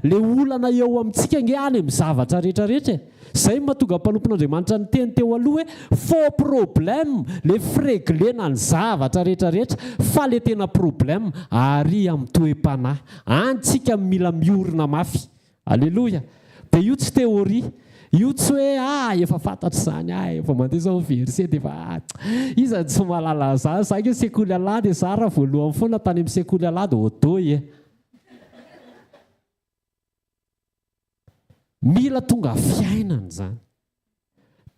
Le olana eo amintsika nge any amin'ny zavatra rehetrarehetra. Izay mahatonga mpanompon'Andriamanitra ny teny teo aloha hoe faux problème le fireglena ny zavatra rehetrarehetra fa le tena problème ary amin'ny toe-panahy. Antsika mila miorina mafy. Aleloia. Dia io tsy teoria. Io tsy hoe efa fantatra izany, efa mandeha zao verset dia efa iza tsy mahalala zany. Za nge sekoly alahy dia za raha voalohany foana tany amin'ny sekoly alahy dia odoy e. Mila tonga fiainana zany.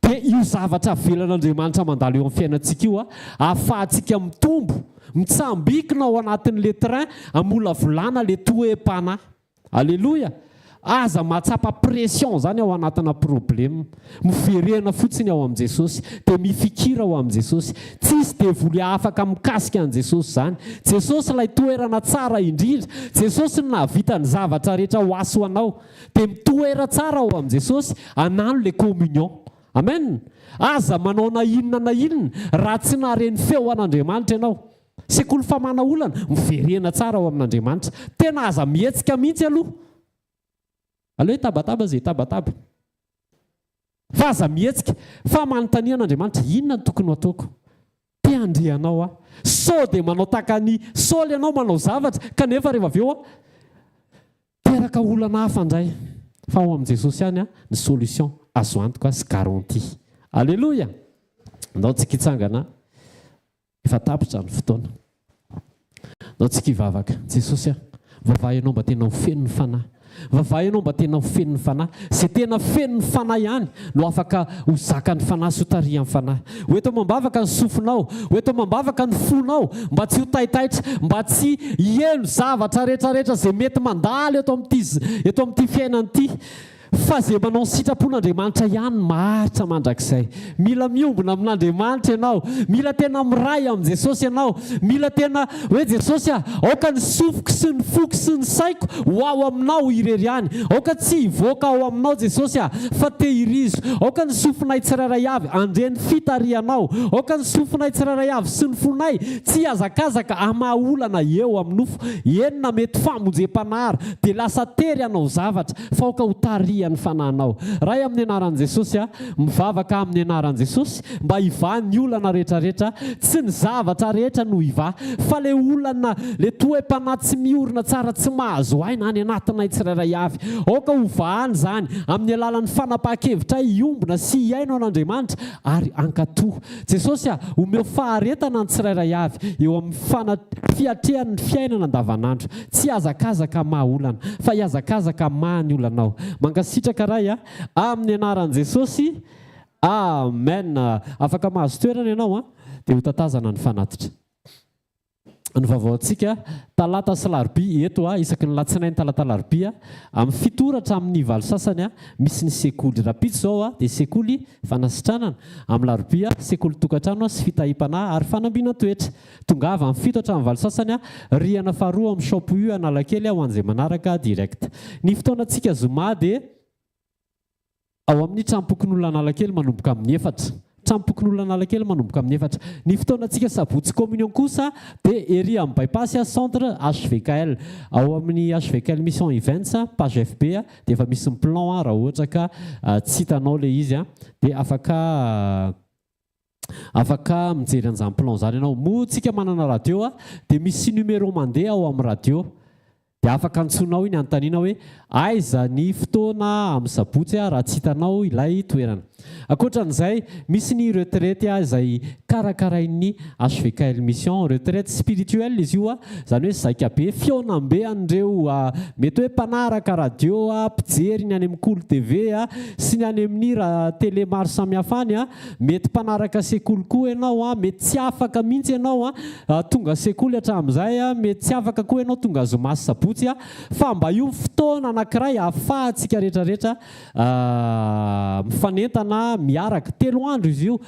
Dia io zavatra avelan'Andriamanitra mandalo eo amin'ny fiainantsika io ahafahantsika mitombo, mitsambikina ao anatin'le train hamola volana le toe-panahy. Aleloia. Aza mahatsapa pression zany ao anatina problème. Miverena fotsiny ao amin'ny Jesosy dia mifikira ao amin'ny Jesosy. Tsisy devoly afaka mikasika an' Jesosy zany. Jesosy ilay toerana tsara indrindra. Jesosy no nahavita ny zavatra rehetra ho aso anao. Dia mitoera tsara ao amin'ny Jesosy hanano le communion. amen. Aza manao na inona raha tsy nahareny feo an'Andriamanitra ianao. Sekoly famana olana miverena tsara ao amin'Andriamanitra. Tena aza mihetsika mihitsy aloha. Aleo tabataba zay tabataba. Fa aza mihetsika fa manontania an'Andriamanitra inona no tokony ataoko. Te andrianao aho. Sao dia manao takany Saoly ianao manao zavatra kanefa rehefa avy eo teraka olana hafa indray. Fa ao amin'i Jesosy ihany ny solution azo antoka sy garantie. Alléluia. Andao tsika hitsangana. Efa tapitra ny fotoana. Andao tsika hivavaka. Jesosy vavaha ianao mba tena ho feno ny fanahy. Vavaha ianao mba tena ho feno ny fanahy. Izay tena feno ny fanahy ihany no afaka ho zakan'ny fanahy sy ho tarihan'ny fanahy. Ho eto mambavaka ny sofinao, ho eto mambavaka ny fonao, mba tsy ho taitaitra, mba tsy hieno zavatra rehetrarehetra izay mety mandalo eto amin'ity fiainana ity. Fa izay manao ny sitrapon'Andriamanitra ihany maharitra mandrakizay. Mila miombona amin'Andriamanitra ianao. Mila tena miray amin'i Jesosy ianao. Mila tena hoe Jesosy aoka ny sofiko sy ny foko sy ny saiko ho ao aminao irery ihany. Aoka tsy hivoaka ao aminao Jesosy fa tehirizo. Aoka ny sofinay tsirairay avy andreny fitarianao. Aoka ny sofinay tsirairay avy sy ny fonay tsy hazakazaka amaolana eo amin'ny nofo. Enina mety famonjem-panahary dia lasa tery anao zavatra fa aoka ho tariana ny fanahinao. Ray amin'ny anaran'i Jesosy mivavaka amin'ny anaran'i Jesosy mba hiva ny olana rehetrarehetra. Tsy ny zavatra rehetra no hiva fa le olana le toe-panahy tsy miorina tsara tsy mahazo aina any anatinay tsirairay avy. Aoka ho vahany izany amin'ny alalan'ny fanapahan-kevitra hiombona sy hiaino an'Andriamanitra ary ankatoa. Jesosy omeo faharetana ny tsirairay avy eo amin'ny fiatrehan'ny fiainana andavanandro. Tsy hazakazaka maha-olana fa hiazakazaka maha-ny olanao. Sitraka ray amin'ny anaran'i Jesosy. Amen. Afaka mahazo toerana ianao dia ho tatazana ny fanatitra. Ny vaovaontsika talata sy larobia eto isaky ny latsinainy talata larobia amin'ny fitoratra amin'ny valo sasany misy ny sekoly rapide zao dia sekoly fanasitranana. Amin'ny larobia sekoly tokantrano sy fitahim-panahy ary fanambiana toetra. Tongava amin'ny fito hatramin'ny valo sasany rihana faharoa amin'ny shop U Analakely ho an'izay manaraka direct. Ny fotoanantsika zoma dia ao amin'ny trampokon'olona Analakely manomboka amin'ny 4. Trampokon'olona Analakely manomboka amin'ny 4. Ny fotoanantsika sabotsy communion kosa dia ery amin'ny bypass centre HVKL. Ao amin'ny HVKL mission events page FB dia efa misy ny plan raha ohatra ka tsy hitanao le izy dia afaka mijery an'izany plan izany ianao. Moa tsika manana radio dia misy numéro mandeha ao amin'ny radio. Dia afaka antsonao iny anontaniana hoe aiza ny fotoana amin'ny sabotsy raha tsy hitanao ilay toerana. Ankoatran'izay misy ny retraite izay karakarain'ny HVKL mission retraite spirituelle izy io izany hoe zaika be fionambe an'ireo mety hoe mpanaraka radio mpijery ny any amin'ny Cool TV sy ny any amin'ny télé maro samihafa any mety mpanaraka sekoly koa ianao mety tsy afaka mihitsy ianao tonga sekoly hatramin'izay mety tsy afaka koa ianao tonga zoma sy sabotsy fa mba io fotoana anankiray ahafahantsika rehetrarehetra mifanentana miaraka. 3 andro izy io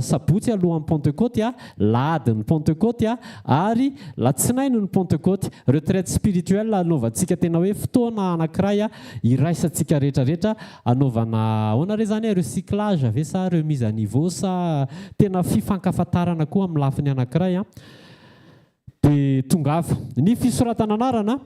sabotsy alohan'ny Pentecôte lahadin'ny Pentecôte ary latsinainy ny Pentecôte. Retraite spirituelle anaovantsika tena hoe fotoana anankiray iraisantsika rehetrarehetra anaovana ahoana re zany recyclage ave sa remise à niveau sa tena fifankafatarana koa amin'ny lafiny anankiray dia tongava. Ny fisoratana anarana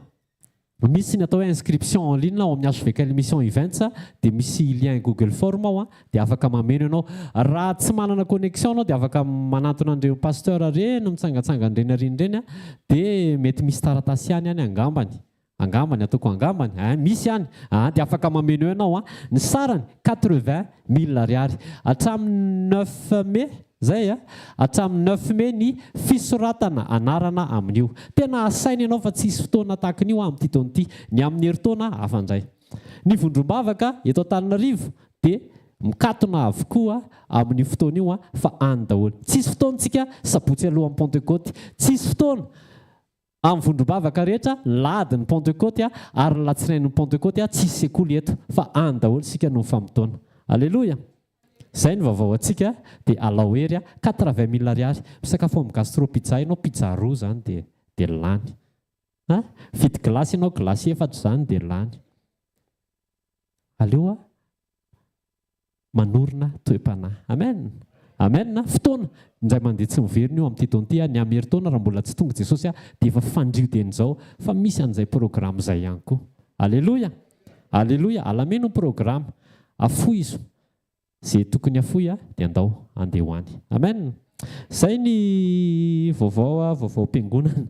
misy ny atao hoe inscription en ligne ao amin'ny HVKL mission events dia misy lien Google Form ao dia afaka mameno ianao. Raha tsy manana connexion anao dia afaka manantona an'ireo pasteur reny mitsangatsangana reny arinireny dia mety misy taratasy ihany angambany ataoko angambany misy ihany dia afaka mameno ianao. Ny sarany 80 000 ariary hatramin'ny 9 mai zay hatramin'ny 9 mai ny fisoratana anarana amin'io. Tena asaina ianao fa tsisy fotoana tahakan'io amin'ity taona ity. Ny amin'ny herintaona hafandray. Ny vondrombavaka eto Antananarivo dia mikatona avokoa amin'ny fotoana io fa any daholo. Tsisy fotoantsika sabotsy alohan'ny Pentecôte. Tsisy fotoana amin'ny vondrombavaka rehetra ladin'ny Pentecôte ary latsinain'ny Pentecôte tsisy sekoly eto fa any daholo sika no famitona. Alléluia. Zay ny vaovao antsika dia alao hery 80 000 ariary. Misakafo amin'ny gastro pizza ianao pizza roa zany dia lany. Vidy glasy ianao glasy 4 zany dia lany. Aleo manorina toe-panahy. Amen. Amen. Fotoana indray mandeha tsy miverina io amin'ity taona ity ny amery-taona raha mbola tsy tonga Jesosy dia efa fandriodian'izao fa misy an'izay programma izay ihany koa. Alleloia. Alleloia. Alameno ny programma. Afoy izy. Izay tokony afoy dia andao andeha ho any. Amen. Zay ny vaovao am-piangonana.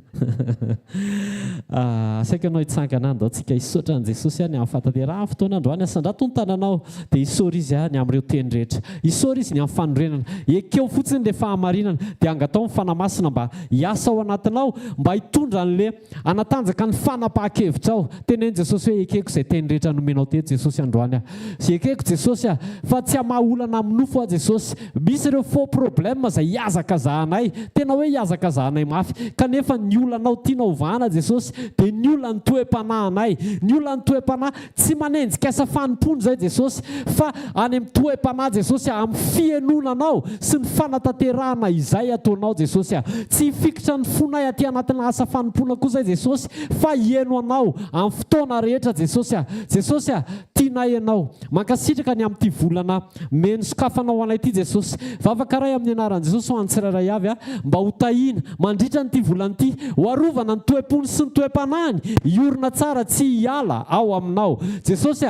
Saika anao hitsangana andao tsika hisaotra an' Jesosy ny amin'ny fataterana fotoana androany asandrato ny tananao dia hisaora izy ny amin'ireo teny rehetra. Hisaora izy ny amin'ny fanorenana. Ekeo fotsiny ilay fahamarinana dia angatao ny fanamasina mba hiasa ao anatinao mba hitondra an'ilay anatanjaka ny fanapahan-kevitrao. Teneny Jesosy hoe ekeko izay teny rehetra nomenao teto Jesosy androany. Ekeko Jesosy fa tsy hamaolana amin'ny nofo Jesosy. Misy ireo faux problème izay hiazakazahanay. Tena hoe hiazakazahanay mafy. Kanefa ny olanao tianao vahana Jesosy dia ny olana ny toe-panahinay. Ny olana ny toe-panahy tsy manenjika asa fanompony zay Jesosy fa any amin'ny toe-panahy Jesosy amin'ny fienonanao sy ny fanatanterahana izay ataonao Jesosy. Tsy fikitra ny fonay aty anatina asa fanompona koa zay Jesosy fa hieno anao amin'ny fotoana rehetra Jesosy. Jesosy tianay ianao. Mankasitraka ny amin'ity volana meno sokafanao anay ity Jesosy. Vavakaray amin'ny anaran'i Jesosy ho an'ny tsirairay avy mba ho tahina mandritra nyity volana ity ho arovana ny toe-pony sy ny toe-panahiny iorina tsara tsy hiala ao aminao Jesosy.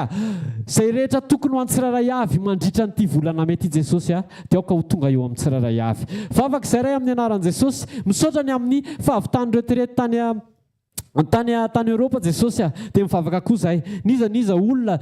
Izay rehetra tokony ho an'ny tsirairay avy mandritra nyity volana mety Jesosy dia aoka ho tonga eo amin'ny tsirairay avy. Vavaka izay ray amin'ny anaran'i Jesosy misaotra ny amin'ny fahavitany retraite tany Eropa Jesosy dia mivavaka koa zahay niza olona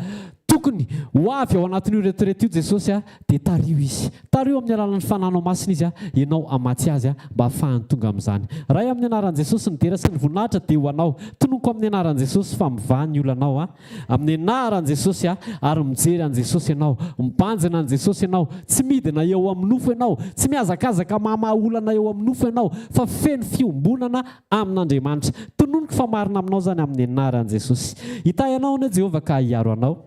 tokony ho avy ao anatin'io retraite io Jesosy dia tario izy. Tario amin'ny alalan'ny fananao masina izy ianao amatsy azy mba hafahany tonga amin'izany. Ray amin'ny anaran'i Jesosy ny dera sy ny voninahitra dia ho anao. Tononoko amin'ny anaran'i Jesosy fa mivaha ny olanao amin'ny anaran'i Jesosy ary mijery an'i Jesosy ianao. Mibanjina an'i Jesosy ianao. Tsy midina eo amin'ny nofo ianao. Tsy miazakazaka mamaolana eo amin'ny nofo ianao fa feno fiombonana amin'Andriamanitra. Tononoko fa marina aminao zany amin'ny anaran'i Jesosy. Hitahy anao ne Jehovah ka hiaro anao.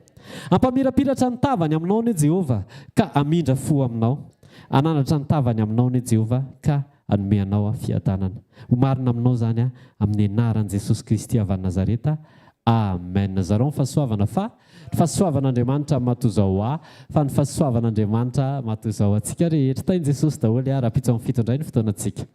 Ampamirapiratra ny tavany aminao ne Jehovah ka amindra fo aminao. Ananatra ny tavany aminao ne Jehovah ka anome anao fiadanana. Ho marina aminao zany amin'ny anaran'i Jesosy Kristy avy Nazareta. Amen. Zareo ny fahasoavana fa ny fahasoavan'Andriamanitra matozao fa ny fahasoavan'Andriamanitra matozao antsika rehetra. Tain'i Jesosy daholo raha-pitso amin'ny fitondray ny fotoanantsika.